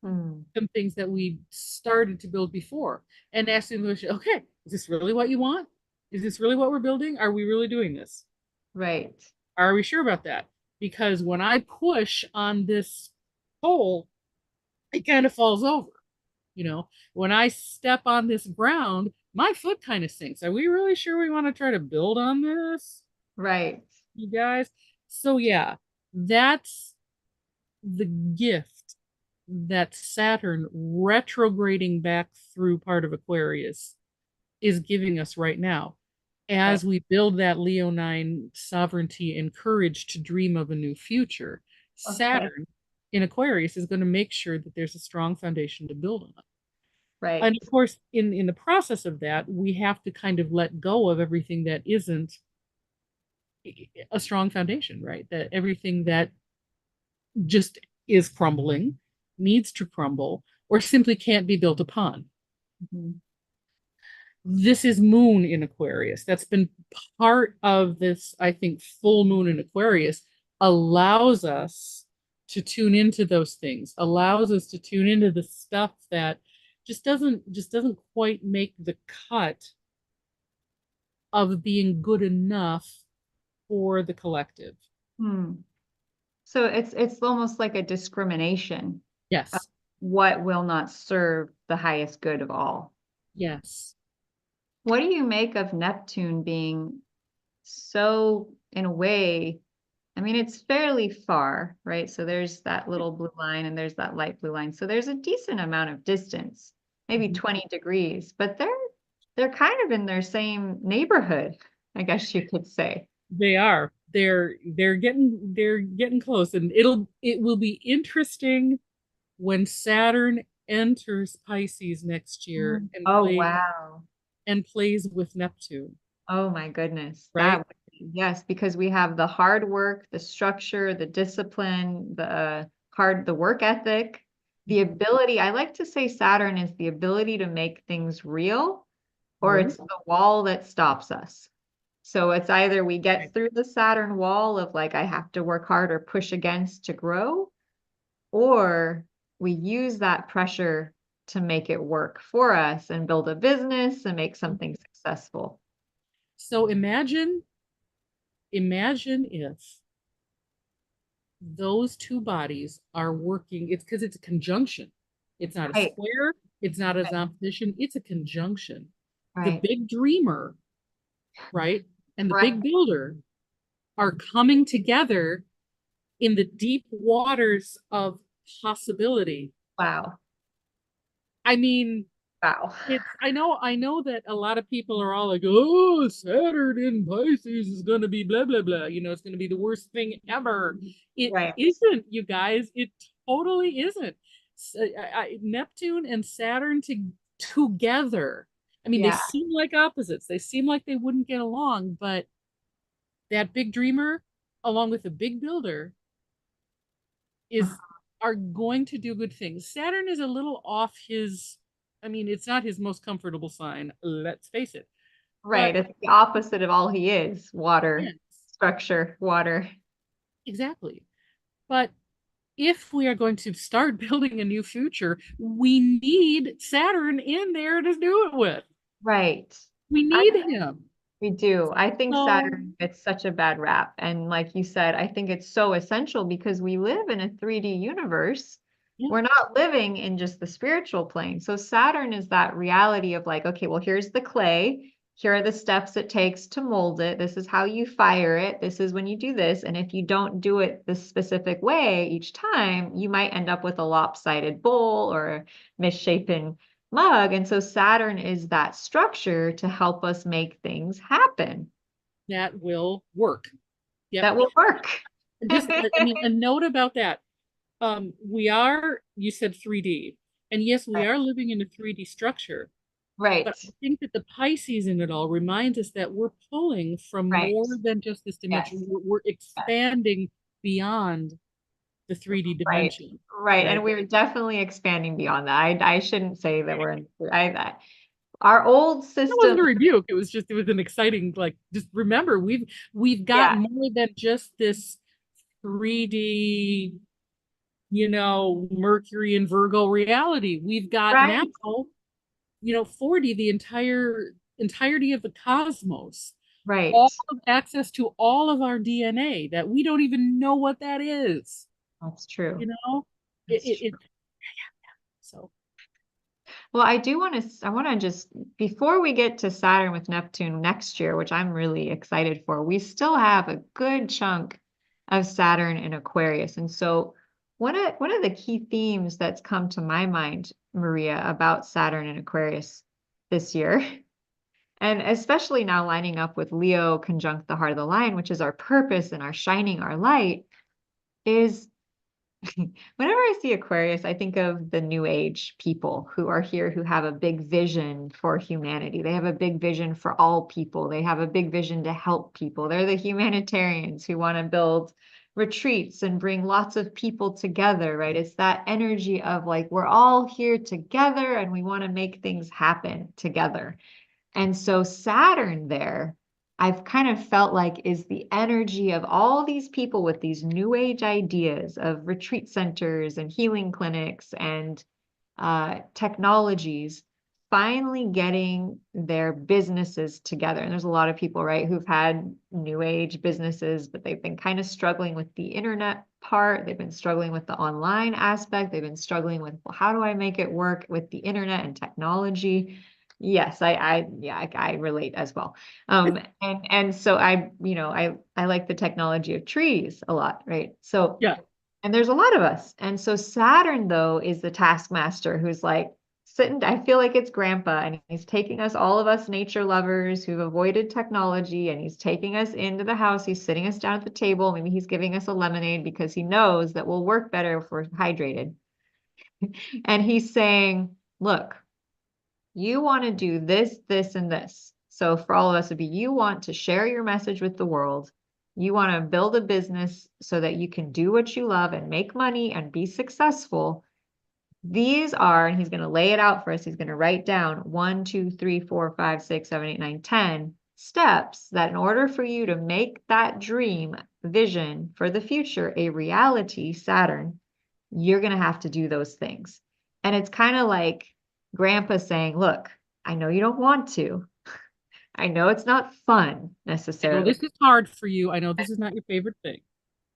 A: Mm.
B: some things that we started to build before and asking the question, okay, is this really what you want? Is this really what we're building? Are we really doing this?
A: Right.
B: Are we sure about that? Because when I push on this pole, it kind of falls over. When I step on this ground, my foot kind of sinks. Are we really sure we want to try to build on this,
A: Right.
B: you guys? So yeah, that's the gift that Saturn retrograding back through part of Aquarius is giving us right now
A: Right.
B: as we build that Leonine sovereignty and courage to dream of a new future.
A: Okay.
B: Saturn in Aquarius is going to make sure that there's a strong foundation to build on.
A: Right.
B: And of course, in the process of that, we have to kind of let go of everything that isn't a strong foundation, right? That everything that just is crumbling, needs to crumble, or simply can't be built upon.
A: Mhm.
B: This is moon in Aquarius. That's been part of this, I think, full moon in Aquarius allows us to tune into those things, allows us to tune into the stuff that just doesn't quite make the cut of being good enough for the collective.
A: Hmm. So it's almost like a discrimination of
B: Yes.
A: what will not serve the highest good of all.
B: Yes.
A: What do you make of Neptune being so, in a way, I mean, it's fairly far, right? So there's that little blue line and there's that light blue line. So there's a decent amount of distance, maybe
B: Mhm.
A: 20 degrees, but they're kind of in their same neighborhood, I guess you could say.
B: They are. They're getting close, and it will be interesting when Saturn enters Pisces next year and
A: Oh,
B: plays
A: wow.
B: with Neptune,
A: Oh my goodness. That
B: right?
A: would be, yes, because we have the hard work, the structure, the discipline, the work ethic, the
B: Mhm.
A: ability. I like to say Saturn is the ability to make things real, or
B: Oh,
A: it's the wall that stops us. So it's either we
B: right.
A: get through the Saturn wall of like, I have to work hard or push against to grow, or we use that pressure to make it work for us and build a business and make something successful.
B: So imagine if those two bodies are working. It's because it's a conjunction. It's not a
A: Right,
B: square. It's not an opposition. It's a conjunction. The
A: right,
B: big dreamer, right, and the
A: right.
B: big builder are coming together in the deep waters of possibility.
A: Wow.
B: I mean,
A: Wow.
B: I know that a lot of people are all like, oh, Saturn in Pisces is gonna be blah blah blah. It's gonna be the worst thing ever. It
A: Right.
B: isn't, you guys. It totally isn't. Neptune and Saturn together. I mean, they
A: Yeah.
B: seem like opposites. They seem like they wouldn't get along, but that big dreamer, along with the big builder, is are going to do good things. Saturn is a little off his, I mean, it's not his most comfortable sign, let's face it.
A: Right.
B: But
A: It's the opposite of all he is. Water,
B: yes,
A: structure, water.
B: exactly. But if we are going to start building a new future, we need Saturn in there to do it with.
A: Right.
B: We
A: I
B: need him.
A: We do. I think
B: So,
A: Saturn gets such a bad rap. And like you said, I think it's so essential because we live in a 3D universe.
B: yeah.
A: We're not living in just the spiritual plane. So Saturn is that reality of like, okay, well, here's the clay. Here are the steps it takes to mold it. This is how you fire it. This is when you do this. And if you don't do it the specific way each time, you might end up with a lopsided bowl or a misshapen mug. And so Saturn is that structure to help us make things happen
B: That will work. Yep.
A: that will work.
B: Just, I mean, a note about that. You said 3D. And yes, we are living in a 3D structure.
A: Right,
B: But I think that the Pisces in it all reminds us that we're pulling from
A: right.
B: more than just this dimension.
A: Yes,
B: We're
A: yes,
B: expanding beyond the 3D
A: right,
B: dimension,
A: right. And
B: right?
A: we're definitely expanding beyond that. I shouldn't say that we're in, our old
B: That wasn't
A: system.
B: a rebuke. It was an exciting, like, just remember, we've got
A: Yeah,
B: more than just this 3D, Mercury and Virgo reality. We've got now,
A: right,
B: 4D, the entirety of the cosmos,
A: right.
B: all of access to all of our DNA that we don't even know what that is.
A: That's
B: You
A: true.
B: know,
A: That's true.
B: so
A: Well, I want to just, before we get to Saturn with Neptune next year, which I'm really excited for, we still have a good chunk of Saturn in Aquarius. And so one of the key themes that's come to my mind, Maria, about Saturn and Aquarius this year, and especially now lining up with Leo conjunct the heart of the lion, which is our purpose and our shining our light, is whenever I see Aquarius, I think of the New Age people who are here who have a big vision for humanity. They have a big vision for all people. They have a big vision to help people. They're the humanitarians who want to build retreats and bring lots of people together, right? It's that energy of like, we're all here together and we want to make things happen together. And so Saturn there, I've kind of felt like is the energy of all these people with these new age ideas of retreat centers and healing clinics and technologies finally getting their businesses together. And there's a lot of people, right, who've had new age businesses, but they've been kind of struggling with the internet part. They've been struggling with the online aspect. They've been struggling with, well, how do I make it work with the internet and technology? Yes, I relate as well. And so I like the technology of trees a lot, right? So,
B: Yeah.
A: and there's a lot of us. And so Saturn, though, is the taskmaster who's like sitting, I feel like it's grandpa, and he's taking us, all of us nature lovers who've avoided technology, and he's taking us into the house. He's sitting us down at the table. Maybe he's giving us a lemonade because he knows that we'll work better if we're hydrated. And he's saying, look, you want to do this, this, and this. So for all of us, it'd be you want to share your message with the world. You want to build a business so that you can do what you love and make money and be successful. These are, and he's going to lay it out for us. He's going to write down 1, 2, 3, 4, 5, 6, 7, 8, 9, 10 steps that in order for you to make that dream vision for the future a reality, Saturn, you're going to have to do those things. And it's kind of like grandpa saying, look, I know you don't want to. I know it's not fun
B: I know
A: necessarily,
B: this is hard for you. I know this is not your favorite thing. Yeah.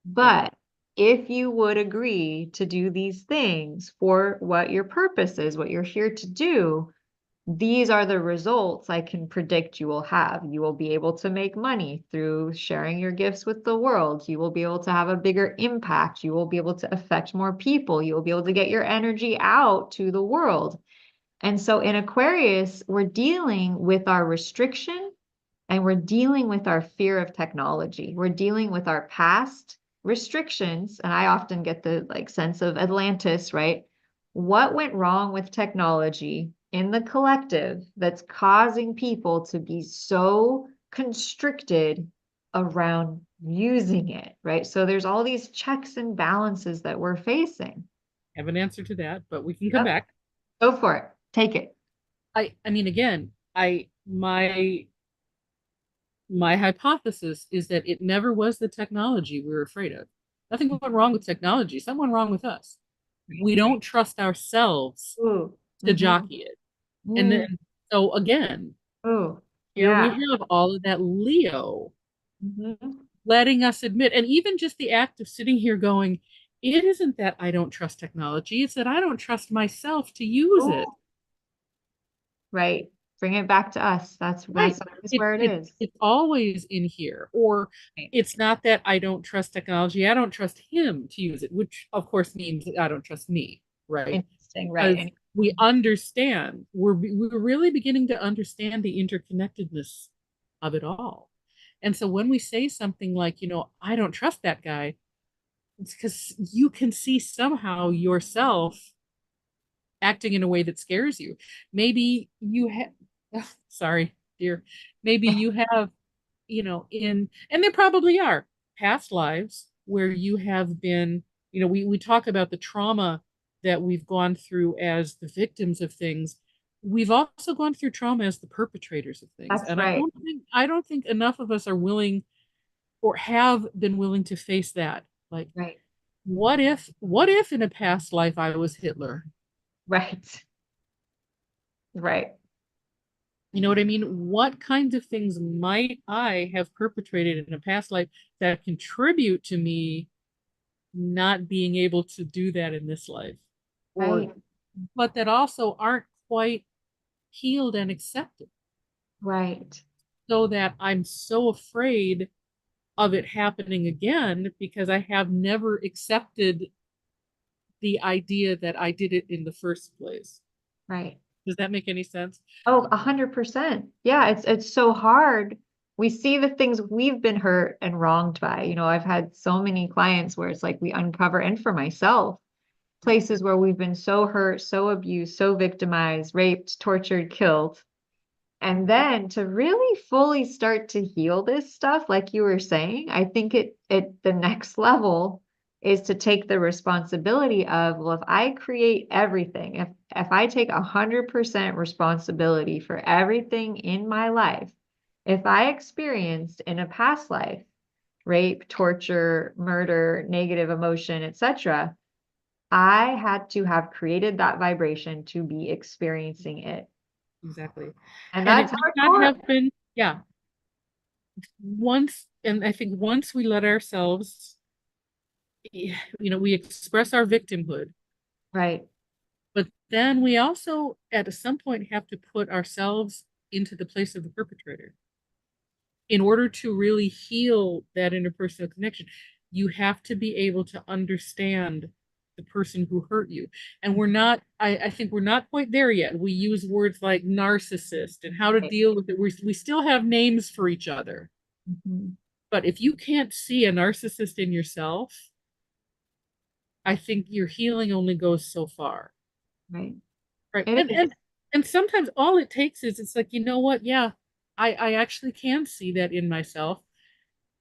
A: but if you would agree to do these things for what your purpose is, what you're here to do, these are the results I can predict you will have. You will be able to make money through sharing your gifts with the world. You will be able to have a bigger impact. You will be able to affect more people. You will be able to get your energy out to the world. And so in Aquarius, we're dealing with our restriction and we're dealing with our fear of technology. We're dealing with our past restrictions. And I often get the like sense of Atlantis, right? What went wrong with technology in the collective that's causing people to be so constricted around using it, right? So there's all these checks and balances that we're facing.
B: I have an answer to that, but we can come
A: Yep.
B: back.
A: Go for it. Take it.
B: I mean, again, my hypothesis is that it never was the technology we were afraid of. Nothing went wrong with technology. Something went wrong with us. We don't trust ourselves
A: Ooh.
B: to
A: Mm-hmm.
B: jockey it. And
A: Mm.
B: then, so again,
A: Ooh.
B: here we
A: Yeah.
B: have all of that Leo
A: Mm-hmm.
B: letting us admit, and even just the act of sitting here going, it isn't that I don't trust technology, it's that I don't trust myself to use
A: Ooh.
B: it.
A: Right. Bring it back to us. That's
B: Right.
A: always
B: It,
A: where it
B: it
A: is.
B: it's always in here. Or
A: Right.
B: it's not that I don't trust technology, I don't trust him to use it, which of course means that I don't trust me, right?
A: Interesting. Right.
B: Because we understand, we're really beginning to understand the interconnectedness of it all. And so when we say something like, I don't trust that guy, it's because you can see somehow yourself acting in a way that scares you. Maybe you have, sorry, dear, maybe you have, and there probably are past lives where you have been, we talk about the trauma that we've gone through as the victims of things. We've also gone through trauma as the perpetrators of things.
A: That's
B: And
A: right.
B: I don't think enough of us are willing or have been willing to face that. Like,
A: Right.
B: what if in a past life I was Hitler?
A: Right. Right.
B: You know what I mean? What kinds of things might I have perpetrated in a past life that contribute to me not being able to do that in this life? Or,
A: Right.
B: but that also aren't quite healed and accepted,
A: Right.
B: so that I'm so afraid of it happening again because I have never accepted the idea that I did it in the first place.
A: Right.
B: Does that make any sense?
A: Oh, 100%. Yeah, it's so hard. We see the things we've been hurt and wronged by. I've had so many clients where it's like we uncover, and for myself, places where we've been so hurt, so abused, so victimized, raped, tortured, killed. And then to really fully start to heal this stuff, like you were saying, I think the next level is to take the responsibility of, well, if I create everything, if I take 100% responsibility for everything in my life, if I experienced in a past life rape, torture, murder, negative emotion, etc., I had to have created that vibration to be experiencing it.
B: Exactly.
A: And
B: And
A: that's
B: it may not
A: hardcore.
B: have been, yeah, and I think once we let ourselves, we express our victimhood,
A: Right.
B: but then we also, at some point, have to put ourselves into the place of the perpetrator. In order to really heal that interpersonal connection, you have to be able to understand the person who hurt you. And I think we're not quite there yet. We use words like narcissist and how to
A: Right.
B: deal with it. We still have names for each other.
A: Mhm.
B: But if you can't see a narcissist in yourself, I think your healing only goes so far.
A: Right.
B: Right.
A: It
B: And
A: is.
B: and sometimes all it takes is it's like, you know what? Yeah, I actually can see that in myself.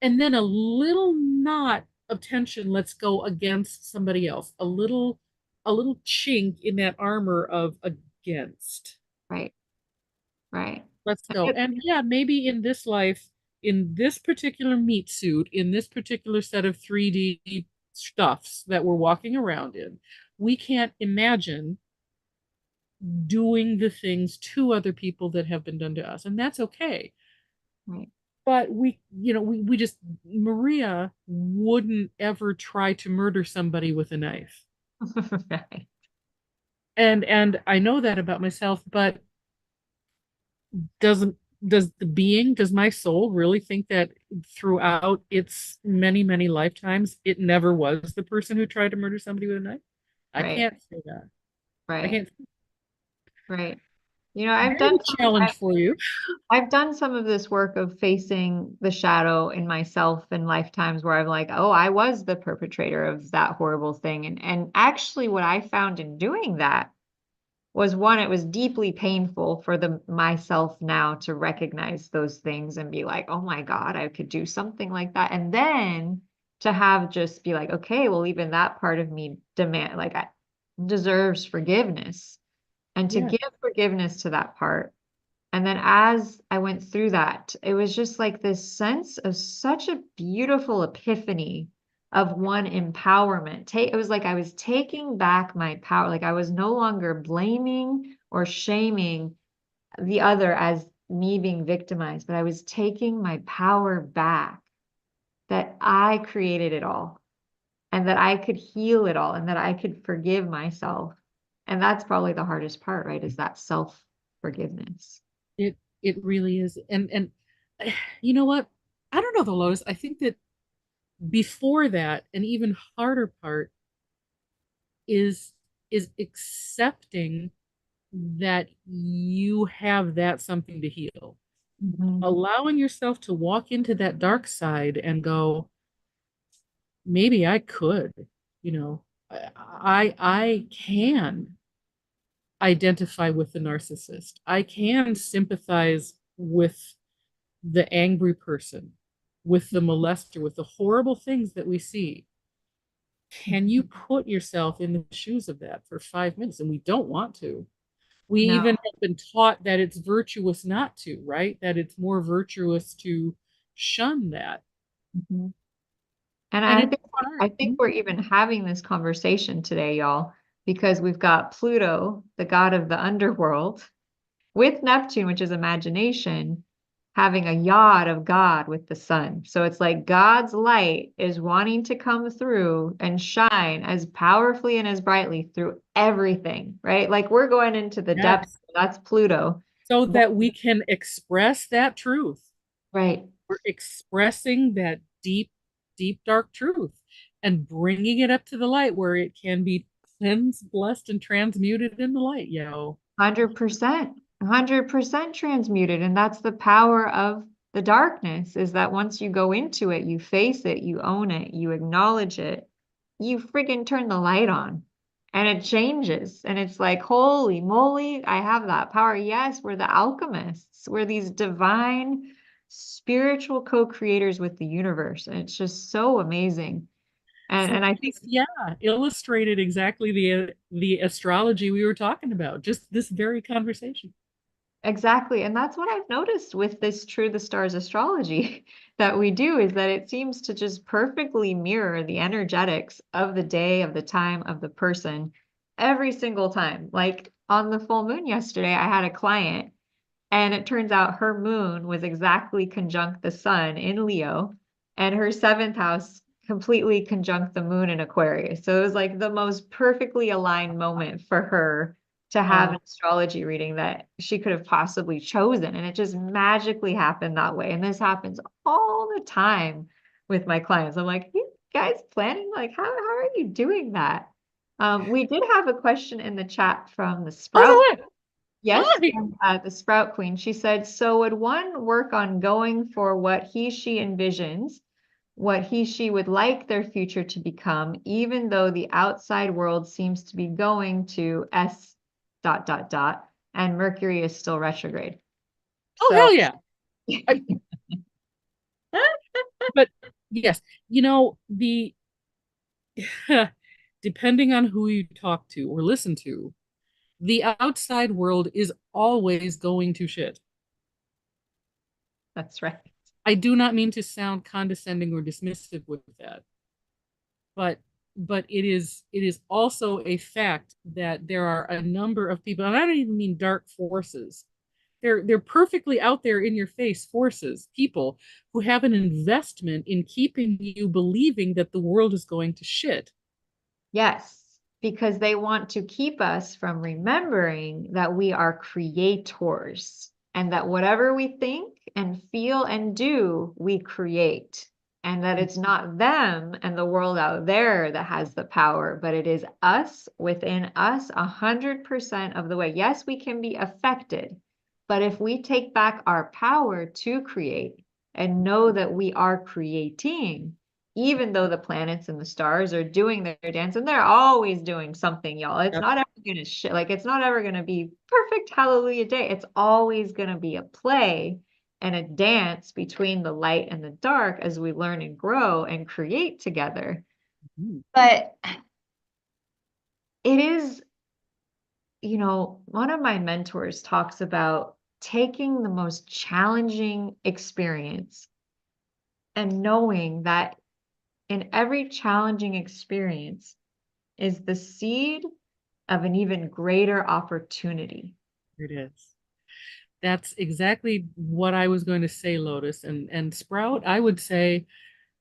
B: And then a little knot of tension let's go against somebody else. A little chink in that armor of against.
A: Right. Right.
B: Let's go.
A: It,
B: And yeah, maybe in this life, in this particular meat suit, in this particular set of 3D stuffs that we're walking around in, we can't imagine doing the things to other people that have been done to us. And that's okay.
A: right.
B: But we just, Maria wouldn't ever try to murder somebody with a knife.
A: Right.
B: And I know that about myself, but doesn't does my soul really think that throughout its many, many lifetimes, it never was the person who tried to murder somebody with a knife? I
A: Right.
B: can't say that. I
A: Right.
B: can't.
A: Right. I've
B: There's
A: done
B: a challenge for you.
A: I've done some of this work of facing the shadow in myself in lifetimes where I'm like, oh, I was the perpetrator of that horrible thing. And actually what I found in doing that was, one, it was deeply painful for the myself now to recognize those things and be like, oh my God, I could do something like that. And then to have just be like, okay, well, even that part of me deserves forgiveness, and to
B: Yeah.
A: give forgiveness to that part. And then as I went through that, it was just like this sense of such a beautiful epiphany of one empowerment. It was like I was taking back my power. Like I was no longer blaming or shaming the other as me being victimized, but I was taking my power back, that I created it all and that I could heal it all and that I could forgive myself. And that's probably the hardest part, right? Is that self forgiveness.
B: It really is. And you know what? I don't know the Lotus. I think that before that, an even harder part is accepting that you have that something to heal.
A: Mhm.
B: Allowing yourself to walk into that dark side and go, maybe I could, you know, I can identify with the narcissist. I can sympathize with the angry person, with the molester, with the horrible things that we see. Can you put yourself in the shoes of that for 5 minutes? And we don't want to. We
A: No.
B: even have been taught that it's virtuous not to, right? That it's more virtuous to shun that.
A: Mhm. And
B: And
A: I
B: it's
A: think
B: hard.
A: I think we're even having this conversation today, y'all, because we've got Pluto, the god of the underworld, with Neptune, which is imagination, having a yod of God with the sun. So it's like God's light is wanting to come through and shine as powerfully and as brightly through everything, right? Like we're going into the depths.
B: Yes.
A: That's Pluto.
B: So
A: But,
B: that we can express that truth.
A: right.
B: We're expressing that deep, deep, dark truth and bringing it up to the light where it can be cleansed, blessed, and transmuted in the light, yo.
A: 100%, 100% transmuted. And that's the power of the darkness, is that once you go into it, you face it, you own it, you acknowledge it, you friggin' turn the light on and it changes. And it's like, holy moly, I have that power. Yes, we're the alchemists. We're these divine spiritual co-creators with the universe. And it's just so amazing.
B: So
A: And I think
B: just yeah, illustrated exactly the astrology we were talking about, just this very conversation.
A: exactly. And that's what I've noticed with this True the Stars astrology that we do, is that it seems to just perfectly mirror the energetics of the day, of the time, of the person every single time. Like on the full moon yesterday, I had a client, and it turns out her moon was exactly conjunct the sun in Leo, and her seventh house completely conjunct the moon in Aquarius. So it was like the most perfectly aligned moment for her to have
B: Oh,
A: an astrology reading that she could have possibly chosen. And it just magically happened that way. And this happens all the time with my clients. I'm like, you guys planning? Like, how are you doing that? We did have a question in the chat from the Sprout.
B: oh no way.
A: Yes,
B: Hi.
A: from, the Sprout Queen. She said, so would one work on going for what he, she envisions, what he, she would like their future to become, even though the outside world seems to be going to S dot dot dot, and Mercury is still retrograde.
B: Oh
A: So,
B: hell yeah. I, but yes, the depending on who you talk to or listen to, the outside world is always going to shit.
A: that's right.
B: I do not mean to sound condescending or dismissive with that, but it is also a fact that there are a number of people, and I don't even mean dark forces. They're perfectly out there in your face forces, people who have an investment in keeping you believing that the world is going to shit.
A: Yes, because they want to keep us from remembering that we are creators and that whatever we think and feel and do, we create. And that it's not them and the world out there that has the power, but it is us within us 100% of the way. Yes, we can be affected, but if we take back our power to create and know that we are creating, even though the planets and the stars are doing their dance, and they're always doing something, y'all. It's
B: Yep.
A: not ever gonna shit, like it's not ever gonna be perfect hallelujah day. It's always gonna be a play and a dance between the light and the dark as we learn and grow and create together.
B: Mhm.
A: But it is, one of my mentors talks about taking the most challenging experience and knowing that in every challenging experience is the seed of an even greater opportunity.
B: It is. That's exactly what I was going to say, Lotus. And Sprout, I would say,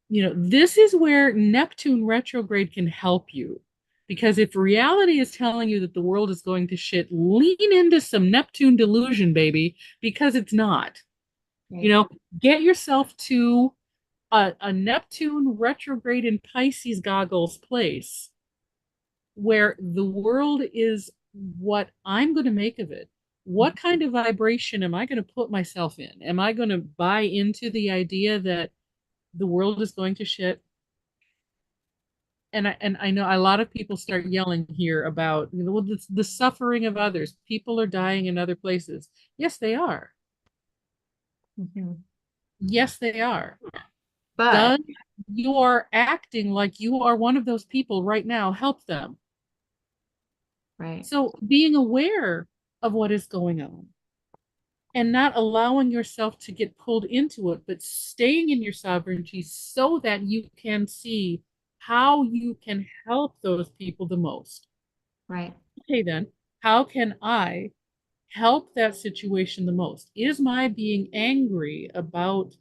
B: this is where Neptune retrograde can help you. Because if reality is telling you that the world is going to shit, lean into some Neptune delusion, baby, because it's not. You
A: Right.
B: know, get yourself to a Neptune retrograde in Pisces goggles place where the world is what I'm going to make of it. What kind of vibration am I going to put myself in? Am I going to buy into the idea that the world is going to shit? And I know a lot of people start yelling here about well, the suffering of others. People are dying in other places. Yes, they are.
A: Mhm.
B: Yes, they are.
A: But
B: Does you are acting like you are one of those people right now, help them.
A: right,
B: So being aware of what is going on and not allowing yourself to get pulled into it, but staying in your sovereignty so that you can see how you can help those people the most.
A: right,
B: Okay, then, how can I help that situation the most? Is my being angry about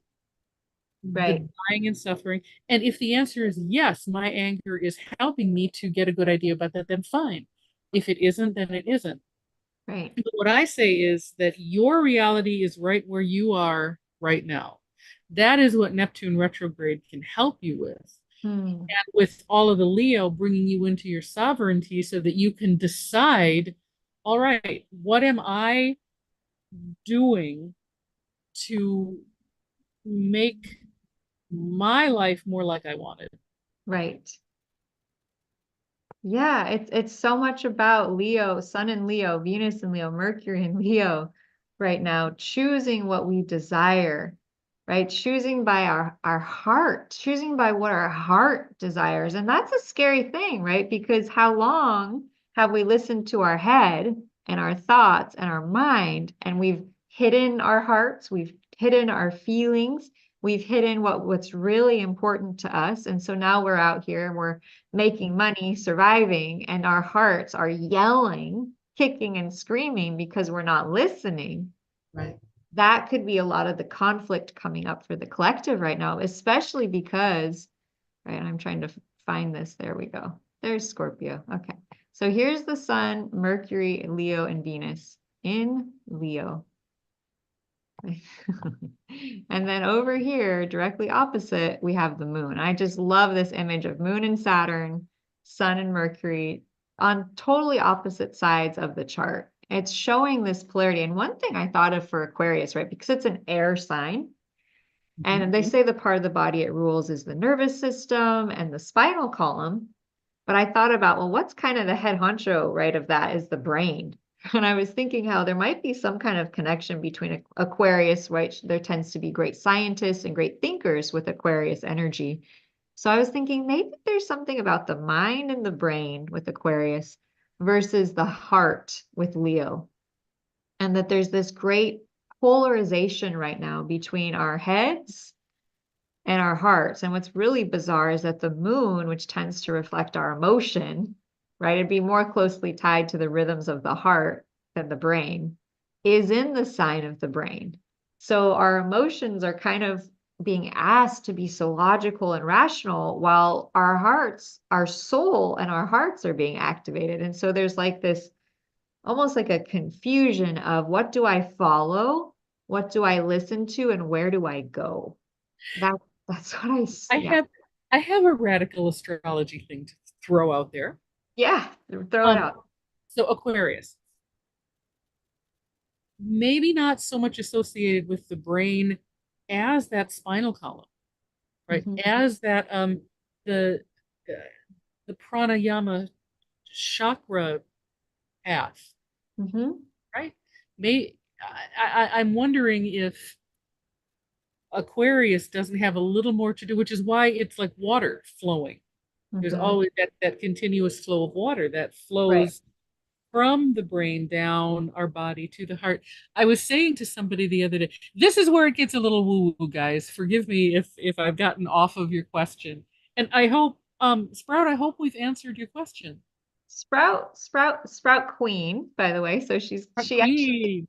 B: the
A: right,
B: dying and suffering? And if the answer is yes, my anger is helping me to get a good idea about that, then fine. If it isn't, then it isn't.
A: right,
B: But what I say is that your reality is right where you are right now. That is what Neptune retrograde can help you with.
A: Hmm.
B: And with all of the Leo bringing you into your sovereignty so that you can decide, all right, what am I doing to make my life more like I wanted?
A: Right. Yeah, it's so much about Leo, Sun in Leo, Venus in Leo, Mercury in Leo right now, choosing what we desire, right? Choosing by our heart, choosing by what our heart desires. And that's a scary thing, right? Because how long have we listened to our head and our thoughts and our mind, and we've hidden our hearts, we've hidden our feelings, we've hidden what's really important to us. And so now we're out here and we're making money, surviving, and our hearts are yelling, kicking, and screaming because we're not listening.
B: Right.
A: That could be a lot of the conflict coming up for the collective right now, especially because, right, I'm trying to find this. There we go. There's Scorpio. Okay. So here's the Sun, Mercury, Leo, and Venus in Leo. And then over here, directly opposite, we have the moon. I just love this image of moon and Saturn, sun and Mercury on totally opposite sides of the chart. It's showing this polarity. And one thing I thought of for Aquarius, right, because it's an air sign, and they say the part of the body it rules is the nervous system and the spinal column. But I thought about, well, what's kind of the head honcho, right, of that is the brain. And I was thinking how there might be some kind of connection between Aquarius, right? There tends to be great scientists and great thinkers with Aquarius energy. So I was thinking maybe there's something about the mind and the brain with Aquarius versus the heart with Leo. And that there's this great polarization right now between our heads and our hearts. And what's really bizarre is that the moon, which tends to reflect our emotion, right? It'd be more closely tied to the rhythms of the heart than the brain, is in the sign of the brain. So our emotions are kind of being asked to be so logical and rational while our hearts, our soul and our hearts are being activated. And so there's like this almost like a confusion of what do I follow? What do I listen to? And where do I go? That that's what
B: I
A: yeah.
B: have I have a radical astrology thing to throw out there.
A: Yeah, throw it
B: Um,
A: out.
B: so Aquarius, maybe not so much associated with the brain as that spinal column, right?
A: Mhm.
B: As that the uh, the pranayama chakra path,
A: Mhm.
B: right? May I'm wondering if Aquarius doesn't have a little more to do, which is why it's like water flowing. There's
A: Mhm.
B: always that continuous flow of water that
A: Right.
B: flows from the brain down our body to the heart. I was saying to somebody the other day, this is where it gets a little woo-woo, guys. Forgive me if I've gotten off of your question. And I hope, Sprout, I hope we've answered your question.
A: Sprout Queen, by the way. So she actually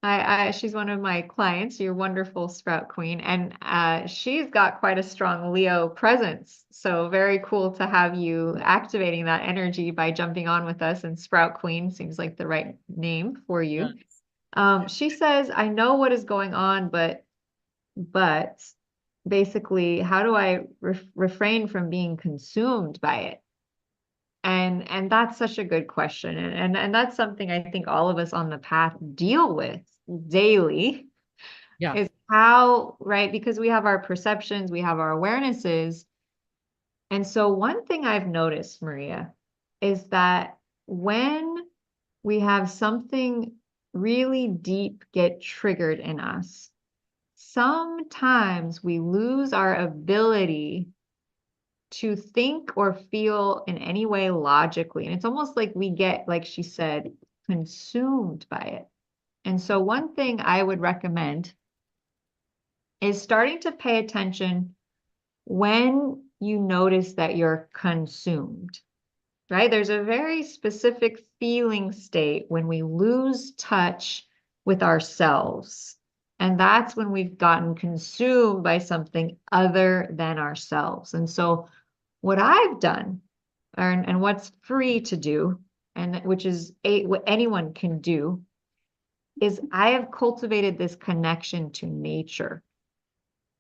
B: Queen.
A: she's one of my clients, your wonderful Sprout Queen, and she's got quite a strong Leo presence. So very cool to have you activating that energy by jumping on with us. And Sprout Queen seems like the right name for you.
B: Yes.
A: She says, "I know what is going on, but basically, how do I refrain from being consumed by it?" And that's such a good question. And that's something I think all of us on the path deal with daily
B: Yeah.
A: is how, right? Because we have our perceptions, we have our awarenesses. And so one thing I've noticed, Maria, is that when we have something really deep get triggered in us, sometimes we lose our ability to think or feel in any way logically. And it's almost like we get, like she said, consumed by it. And so, one thing I would recommend is starting to pay attention when you notice that you're consumed, right? There's a very specific feeling state when we lose touch with ourselves. And that's when we've gotten consumed by something other than ourselves. And so, what I've done, and what's free to do, and which is what anyone can do, is I have cultivated this connection to nature,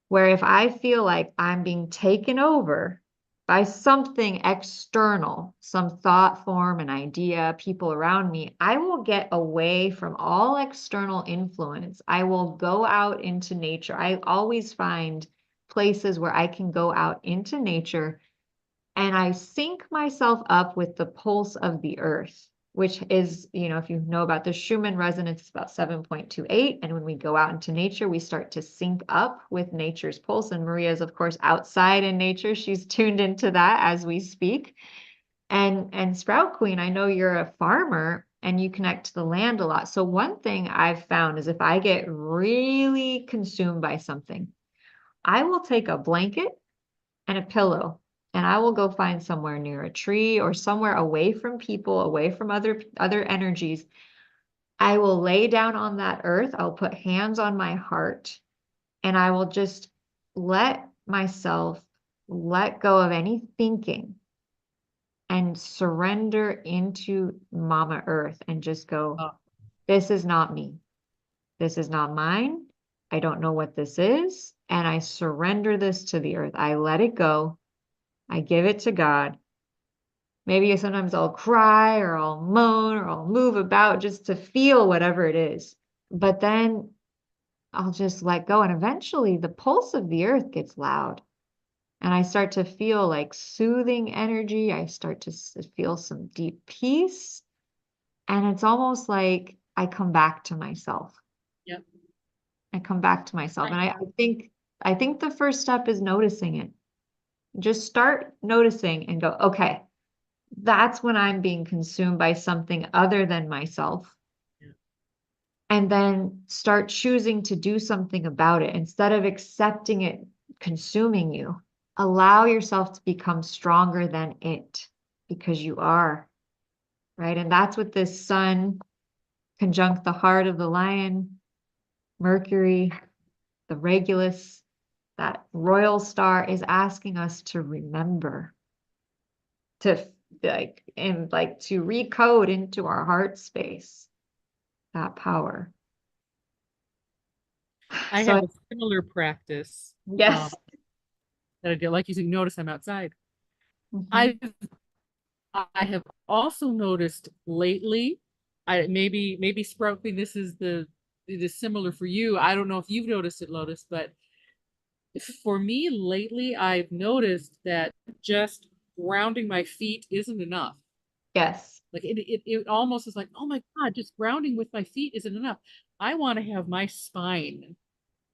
A: where if I feel like I'm being taken over by something external, some thought form, an idea, people around me, I will get away from all external influence. I will go out into nature. I always find places where I can go out into nature and I sync myself up with the pulse of the earth, which is, if you know about the Schumann resonance, it's about 7.28. And when we go out into nature, we start to sync up with nature's pulse. And Maria's, of course, outside in nature. She's tuned into that as we speak. And Sprout Queen, I know you're a farmer and you connect to the land a lot. So one thing I've found is if I get really consumed by something, I will take a blanket and a pillow, and I will go find somewhere near a tree or somewhere away from people, away from other energies. I will lay down on that earth. I'll put hands on my heart, and I will just let myself let go of any thinking and surrender into Mama Earth and just go,
B: Oh,
A: this is not me. This is not mine. I don't know what this is. And I surrender this to the earth. I let it go. I give it to God. Maybe sometimes I'll cry or I'll moan or I'll move about just to feel whatever it is. But then I'll just let go. And eventually the pulse of the earth gets loud. And I start to feel like soothing energy. I start to feel some deep peace. And it's almost like I come back to myself.
B: yep.
A: I come back to myself.
B: I,
A: And I think the first step is noticing it. Just start noticing and go, okay, that's when I'm being consumed by something other than myself.
B: yeah.
A: And then start choosing to do something about it instead of accepting it consuming you. Allow yourself to become stronger than it because you are, right? And that's what this sun conjunct the heart of the lion, Mercury, the Regulus, that royal star is asking us to remember, to to recode into our heart space that power.
B: I
A: So
B: have a similar practice
A: yes.
B: that I do. Like you notice I'm outside.
A: Mhm.
B: I I have also noticed lately, maybe Sprouting, this is it is similar for you. I don't know if you've noticed it, Lotus, but for me lately, I've noticed that just grounding my feet isn't enough.
A: Yes.
B: Like it almost is like, oh my God, just grounding with my feet isn't enough. I want to have my spine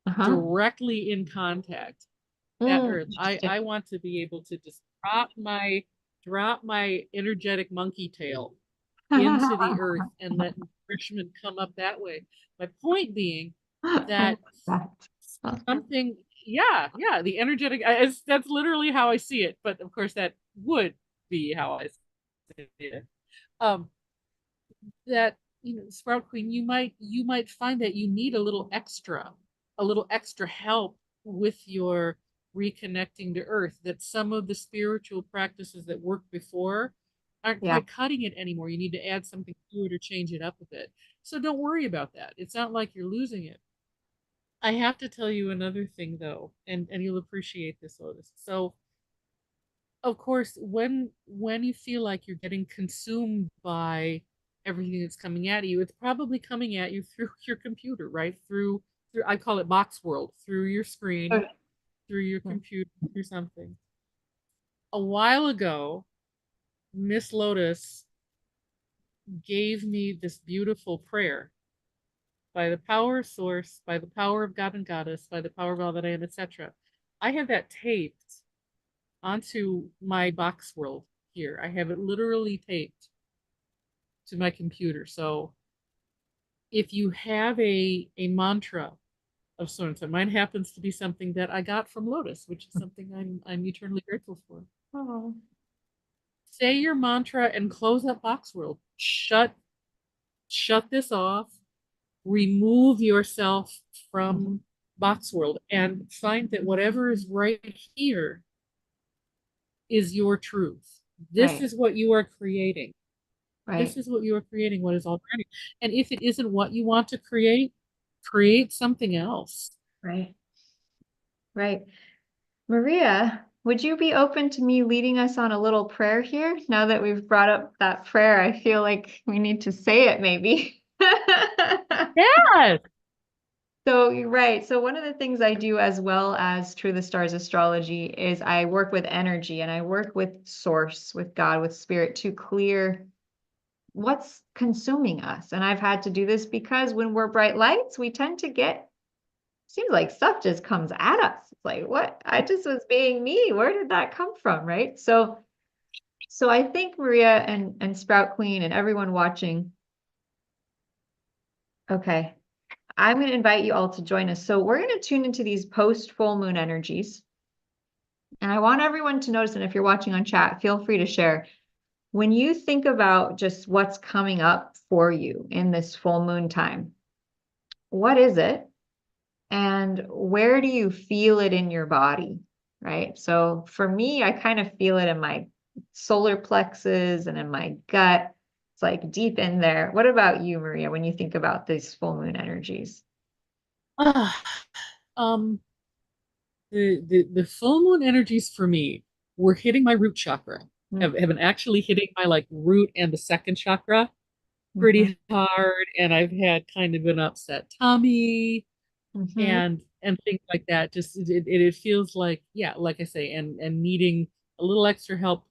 A: Uh-huh.
B: directly in contact at Earth.
A: Interesting.
B: I want to be able to just drop my energetic monkey tail into the earth and let nourishment come up that way. My point being
A: I
B: that
A: love that.
B: something, yeah, the energetic, that's literally how I see it. But of course, that would be how I see it. Um, that Sprout Queen, you might find that you need a little extra help with your reconnecting to earth, that some of the spiritual practices that worked before aren't
A: Yeah.
B: quite cutting it anymore. You need to add something to it or change it up a bit. So don't worry about that. It's not like you're losing it. I have to tell you another thing though, and you'll appreciate this, Lotus. So of course, when you feel like you're getting consumed by everything that's coming at you, it's probably coming at you through your computer, right? Through I call it box world, through your screen,
A: Okay.
B: through your computer, through something. A while ago, Miss Lotus gave me this beautiful prayer. By the power of source, by the power of God and Goddess, by the power of all that I am, etc. I have that taped onto my box world here. I have it literally taped to my computer. So if you have a mantra of sorts, and mine happens to be something that I got from Lotus, which is something I'm eternally grateful for.
A: Oh.
B: Say your mantra and close that box world. Shut this off. Remove yourself
A: Mhm.
B: from box world and find that whatever is right here is your truth. This
A: Right.
B: is what you are creating. This
A: Right.
B: is what you are creating, what is already. And if it isn't what you want to create, create something else.
A: Right. Right. Maria, would you be open to me leading us on a little prayer here? Now that we've brought up that prayer, I feel like we need to say it maybe.
B: Yes.
A: So you're right. So one of the things I do as well as True the Stars astrology is I work with energy and I work with source, with God, with spirit to clear what's consuming us. And I've had to do this because when we're bright lights, we tend to get, seems like stuff just comes at us. It's like, what? I just was being me. Where did that come from? Right. So I think Maria and Sprout Queen and everyone watching. Okay. I'm going to invite you all to join us. So we're going to tune into these post full moon energies. And I want everyone to notice, and if you're watching on chat, feel free to share. When you think about just what's coming up for you in this full moon time, what is it? And where do you feel it in your body? Right. So for me, I kind of feel it in my solar plexus and in my gut. It's like deep in there. What about you, Maria, when you think about these full moon energies?
B: Ah, um, the full moon energies for me were hitting my root chakra. Have been actually hitting my like root and the second chakra
A: Mm-hmm.
B: pretty hard, and I've had kind of an upset tummy
A: Mm-hmm.
B: and things like that. Just it feels like, yeah, like I say, and needing a little extra help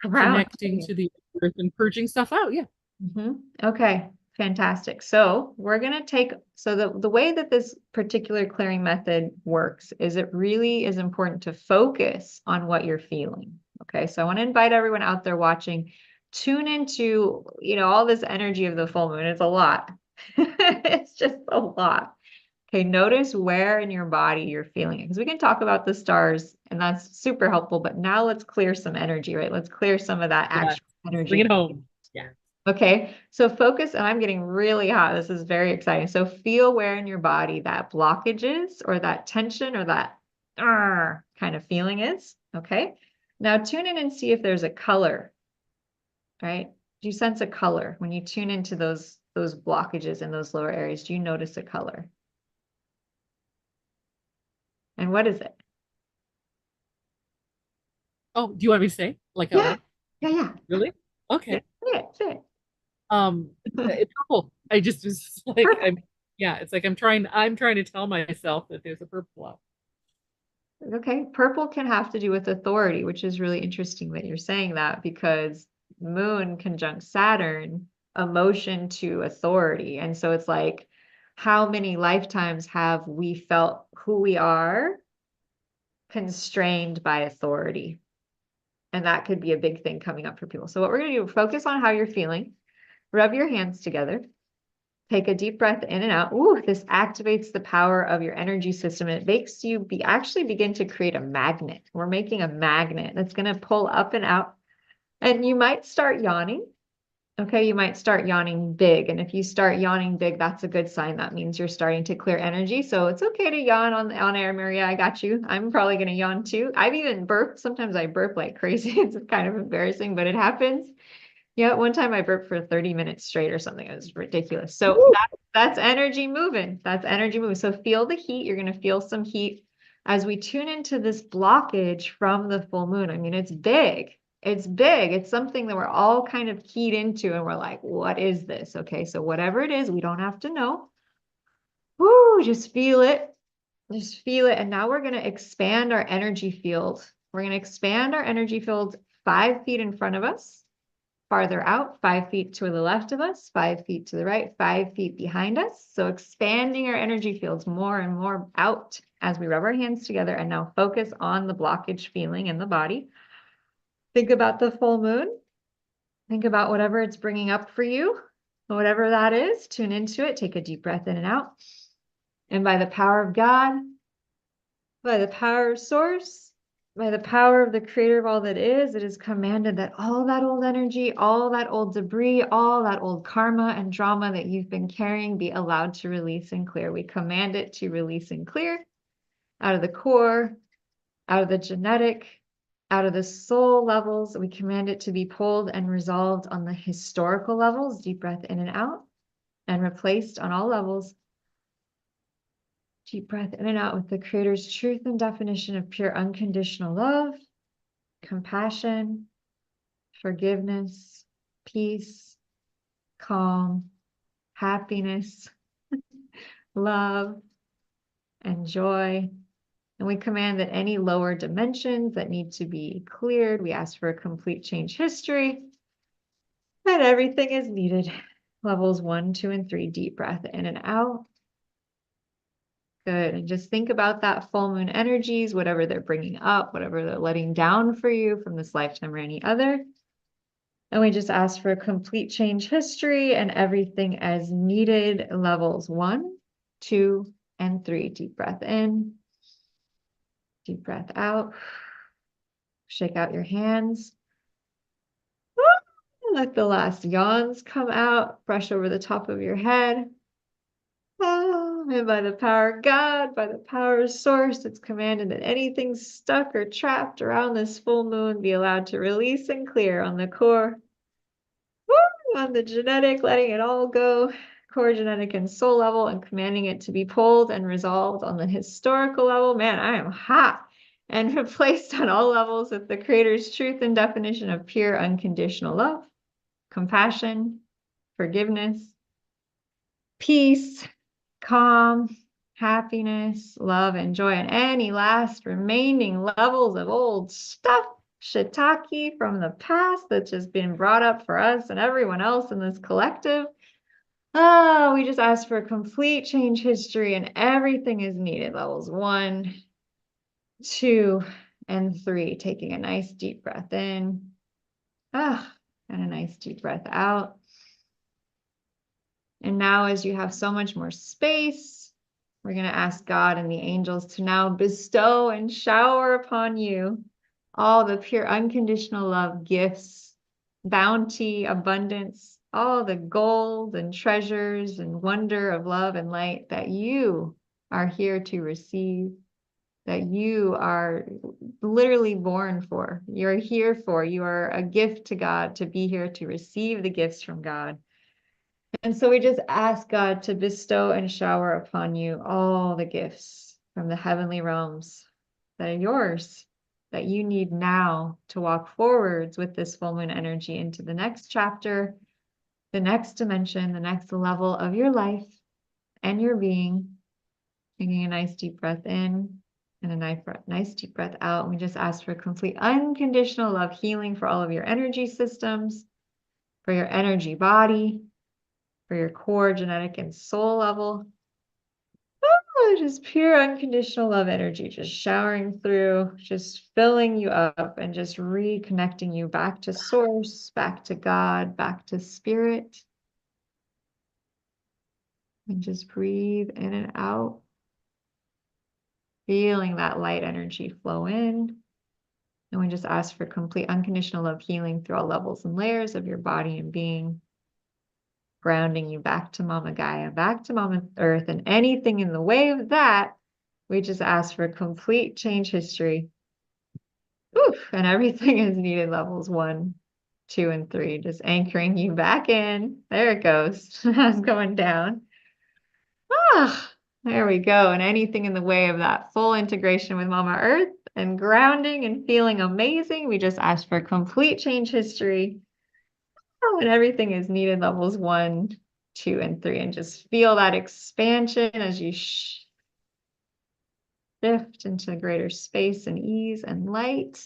A: Around.
B: connecting to the earth and purging stuff out. Yeah.
A: Mm-hmm. Okay, fantastic. So we're going to take, so the way that this particular clearing method works is it really is important to focus on what you're feeling. Okay, so I want to invite everyone out there watching, tune into, all this energy of the full moon. It's a lot. It's just a lot. Okay, notice where in your body you're feeling it because we can talk about the stars and that's super helpful. But now let's clear some energy, right? Let's clear some of that
B: Yeah.
A: actual
B: Bring
A: energy.
B: it home. Yeah.
A: Okay, so focus, and I'm getting really hot. This is very exciting. So feel where in your body that blockage is, or that tension, or that kind of feeling is. Okay, now tune in and see if there's a color, right? Do you sense a color when you tune into those blockages in those lower areas? Do you notice a color? And what is it?
B: Oh, do you want me to say like out
A: Yeah,
B: loud?
A: yeah.
B: Really?
A: Yeah,
B: Okay.
A: say
B: Um,
A: it.
B: it's purple. I just was like,
A: Purple.
B: yeah, it's like I'm trying to tell myself that there's a purple out.
A: Okay, purple can have to do with authority, which is really interesting that you're saying that because Moon conjunct Saturn, emotion to authority. And so it's like, how many lifetimes have we felt who we are constrained by authority? And that could be a big thing coming up for people. So what we're going to do, focus on how you're feeling, rub your hands together. Take a deep breath in and out. Ooh, this activates the power of your energy system. And it makes you actually begin to create a magnet. We're making a magnet that's going to pull up and out. And you might start yawning. Okay, you might start yawning big. And if you start yawning big, that's a good sign. That means you're starting to clear energy. So it's okay to yawn on air, Maria. I got you. I'm probably going to yawn too. I've even burped. Sometimes I burp like crazy. It's kind of embarrassing, but it happens. Yeah, one time I burped for 30 minutes straight or something. It was ridiculous. So
B: Woo!
A: that's energy moving. That's energy moving. So feel the heat. You're going to feel some heat as we tune into this blockage from the full moon. I mean, it's big. It's big. It's something that we're all kind of keyed into and we're like, what is this? Okay, so whatever it is, we don't have to know. Woo, just feel it. Just feel it. And now we're going to expand our energy field. We're going to expand our energy field 5 feet in front of us, farther out, 5 feet to the left of us, 5 feet to the right, 5 feet behind us. So expanding our energy fields more and more out as we rub our hands together and now focus on the blockage feeling in the body. Think about the full moon. Think about whatever it's bringing up for you, whatever that is, tune into it, take a deep breath in and out. And by the power of God, by the power of source, by the power of the creator of all that is, it is commanded that all that old energy, all that old debris, all that old karma and drama that you've been carrying be allowed to release and clear. We command it to release and clear out of the core, out of the genetic, out of the soul levels. We command it to be pulled and resolved on the historical levels, deep breath in and out, and replaced on all levels Deep breath in and out with the Creator's truth and definition of pure unconditional love, compassion, forgiveness, peace, calm, happiness, love, and joy. And we command that any lower dimensions that need to be cleared, we ask for a complete change history. And everything is needed. Levels 1, 2, and 3, deep breath in and out. Good. And just think about that full moon energies, whatever they're bringing up, whatever they're letting down for you from this lifetime or any other. And we just ask for a complete change history and everything as needed. Levels 1, 2, and 3. Deep breath in. Deep breath out. Shake out your hands. Let the last yawns come out. Brush over the top of your head. And by the power of God, by the power of Source, it's commanded that anything stuck or trapped around this full moon be allowed to release and clear on the core. On the genetic, letting it all go, core, genetic, and soul level, and commanding it to be pulled and resolved on the historical level. Man, I am hot. And replaced on all levels with the Creator's truth and definition of pure unconditional love, compassion, forgiveness, peace, calm, happiness, love, and joy, and any last remaining levels of old stuff, shiitake from the past that's just been brought up for us and everyone else in this collective. Oh, we just asked for a complete change history and everything is needed. Levels 1, 2, and 3. Taking a nice deep breath in. And a nice deep breath out. And now, as you have so much more space, we're going to ask God and the angels to now bestow and shower upon you all the pure unconditional love gifts, bounty, abundance, all the gold and treasures and wonder of love and light that you are here to receive, that you are literally born for. You're here for. You are a gift to God to be here to receive the gifts from God. And so we just ask God to bestow and shower upon you all the gifts from the heavenly realms that are yours, that you need now to walk forwards with this full moon energy into the next chapter, the next dimension, the next level of your life and your being. Taking a nice deep breath in and a nice deep breath out. And we just ask for complete unconditional love healing for all of your energy systems, for your energy body, for your core, genetic, and soul level. Just pure unconditional love energy, just showering through, just filling you up and just reconnecting you back to Source, back to God, back to Spirit. And just breathe in and out, feeling that light energy flow in. And we just ask for complete unconditional love healing through all levels and layers of your body and being, grounding you back to Mama Gaia, back to Mama Earth, and anything in the way of that, we just ask for complete change history. Oof, and everything is needed. Levels 1, 2, and 3, just anchoring you back in. There it goes. That's going down. There we go. And anything in the way of that full integration with Mama Earth and grounding and feeling amazing, we just ask for complete change history. And everything is needed. Levels 1, 2, and 3. And just feel that expansion as you shift into greater space and ease and light.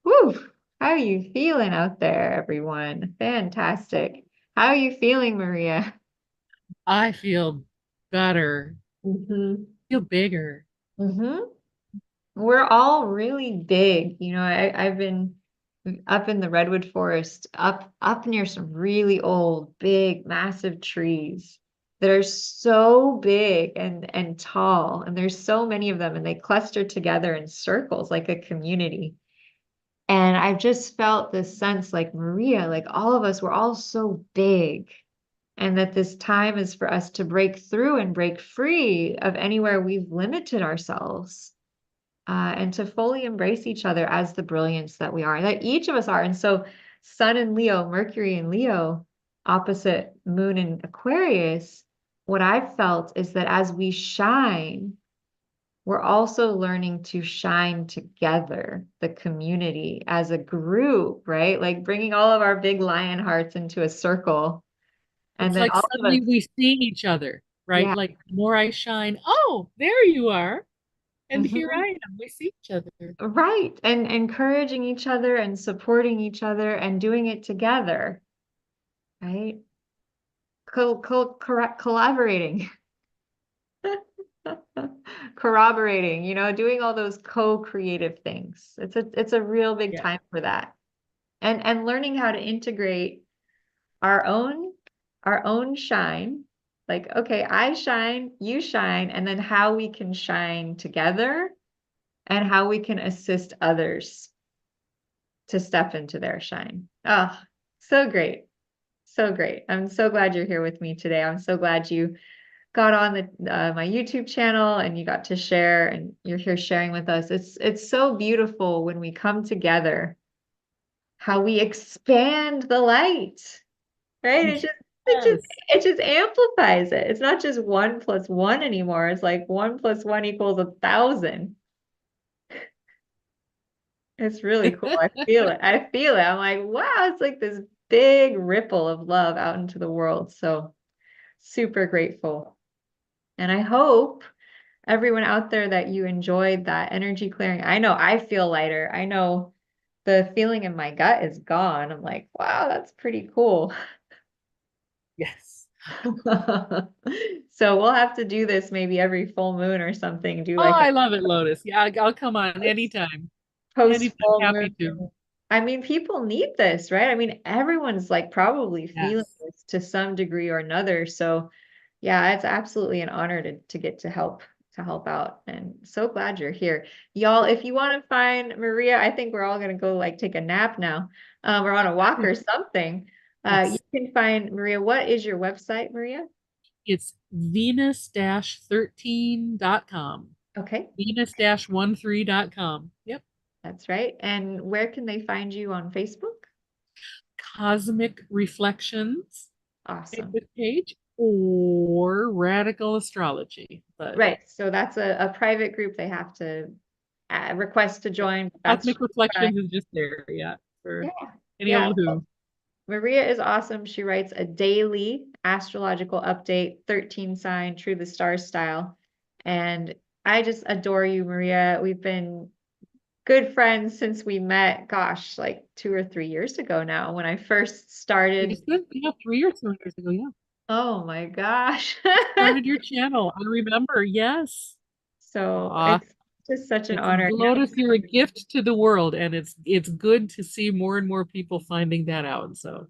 A: Woo! How are you feeling out there, everyone? Fantastic. How are you feeling, Maria?
B: I feel better.
A: Mm-hmm.
B: Feel bigger.
A: Mm-hmm. We're all really big. You know, I've been up in the redwood forest, up near some really old, big, massive trees that are so big and tall, and there's so many of them, and they cluster together in circles like a community. And I've just felt this sense, like Maria, like all of us, we're all so big, and that this time is for us to break through and break free of anywhere we've limited ourselves. And to fully embrace each other as the brilliance that we are, that each of us are. And so Sun in Leo, Mercury in Leo, opposite Moon in Aquarius, what I've felt is that as we shine, we're also learning to shine together, the community as a group, right? Like bringing all of our big lion hearts into a circle. And
B: It's
A: then
B: like
A: all of
B: suddenly
A: us,
B: we see each other, right?
A: yeah.
B: Like the more I shine, oh, there you are. And here
A: Mhm.
B: I am. We see each other.
A: Right. And encouraging each other and supporting each other and doing it together, right? Collaborating, corroborating, doing all those co-creative things. It's a real big
B: Yeah.
A: time for that. And learning how to integrate our own our own shine. Like, okay, I shine, you shine, and then how we can shine together and how we can assist others to step into their shine. Oh, so great. So great. I'm so glad you're here with me today. I'm so glad you got on my YouTube channel and you got to share and you're here sharing with us. It's so beautiful when we come together, how we expand the light, right? It just
B: Yes.
A: it just amplifies it. It's not just 1 + 1 anymore. It's like 1 + 1 = 1,000. It's really cool. I feel it. I feel it. I'm like, wow, it's like this big ripple of love out into the world. So super grateful. And I hope everyone out there that you enjoyed that energy clearing. I know I feel lighter. I know the feeling in my gut is gone. I'm like, wow, that's pretty cool.
B: Yes.
A: So we'll have to do this maybe every full moon or something. Do
B: Oh,
A: like a
B: I love it, Lotus. Yeah, I'll come on anytime.
A: post
B: Anytime.
A: full
B: Happy
A: moon.
B: to.
A: I mean, people need this, right? I mean, everyone's like probably feeling
B: Yes.
A: this to some degree or another. So yeah, it's absolutely an honor to get to help out. And so glad you're here. Y'all, if you want to find Maria, I think we're all gonna go like take a nap now. Or on a walk or something. You
B: Yes.
A: can find Maria. What is your website, Maria?
B: It's venus-13.com.
A: Okay,
B: Venus-13.com. Yep.
A: that's right. And where can they find you on Facebook?
B: Cosmic Reflections
A: Awesome.
B: Facebook page or Radical Astrology. But
A: Right. So that's a private group they have to request to
B: yeah,
A: join. That's
B: Cosmic
A: fine.
B: Reflections is just there. Yeah.
A: Yeah.
B: For any
A: Yeah.
B: old who.
A: Maria is awesome. She writes a daily astrological update, 13 sign, true the stars style. And I just adore you, Maria. We've been good friends since we met, gosh, like 2 or 3 years ago now when I first started.
B: It's been, yeah, 3 or 4 years ago. Yeah.
A: Oh my gosh.
B: Started your channel. I remember. Yes.
A: So
B: Aw,
A: it's just such an
B: it's
A: honor.
B: Lotus, you're a gift to the world, and it's good to see more and more people finding that out. So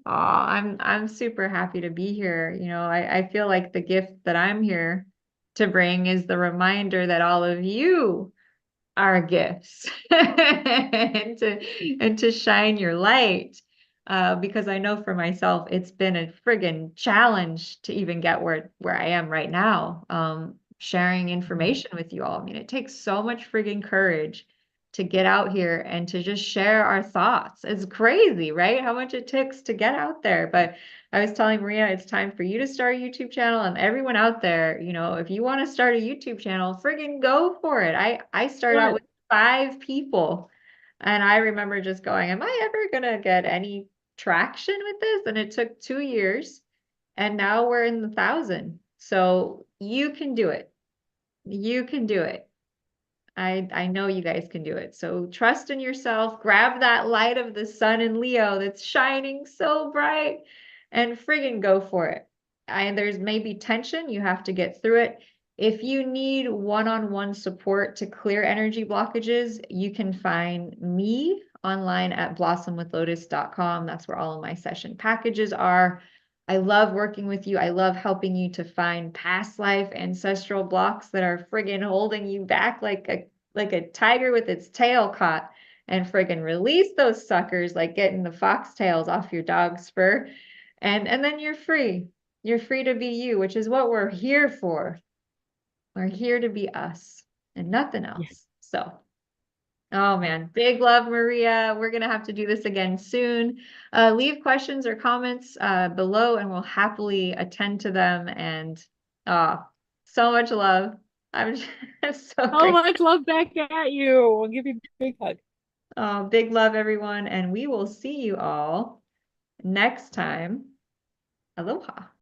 A: Oh, I'm super happy to be here. I feel like the gift that I'm here to bring is the reminder that all of you are gifts and to shine your light. Because I know for myself, it's been a friggin' challenge to even get where I am right now. Sharing information with you all. I mean, it takes so much friggin' courage to get out here and to just share our thoughts. It's crazy, right? How much it takes to get out there. But I was telling Maria, it's time for you to start a YouTube channel, and everyone out there, if you want to start a YouTube channel, friggin' go for it. I started out
B: good.
A: with 5 people, and I remember just going, am I ever gonna get any traction with this? And it took 2 years, and now we're in the thousand. So you can do it. You can do it. I know you guys can do it. So trust in yourself, grab that light of the sun in Leo that's shining so bright and friggin' go for it. There's maybe tension, you have to get through it. If you need one-on-one support to clear energy blockages, you can find me online at blossomwithlotus.com. That's where all of my session packages are. I love working with you. I love helping you to find past life ancestral blocks that are friggin' holding you back like a tiger with its tail caught, and friggin' release those suckers like getting the foxtails off your dog's fur. And then you're free. You're free to be you, which is what we're here for. We're here to be us and nothing
B: Yeah.
A: else. So Oh man, big love, Maria. We're gonna have to do this again soon. Leave questions or comments below, and we'll happily attend to them. And so much love. I'm so
B: So
A: great.
B: much love back at you. I'll give you a big hug.
A: Big love, everyone, and we will see you all next time. Aloha.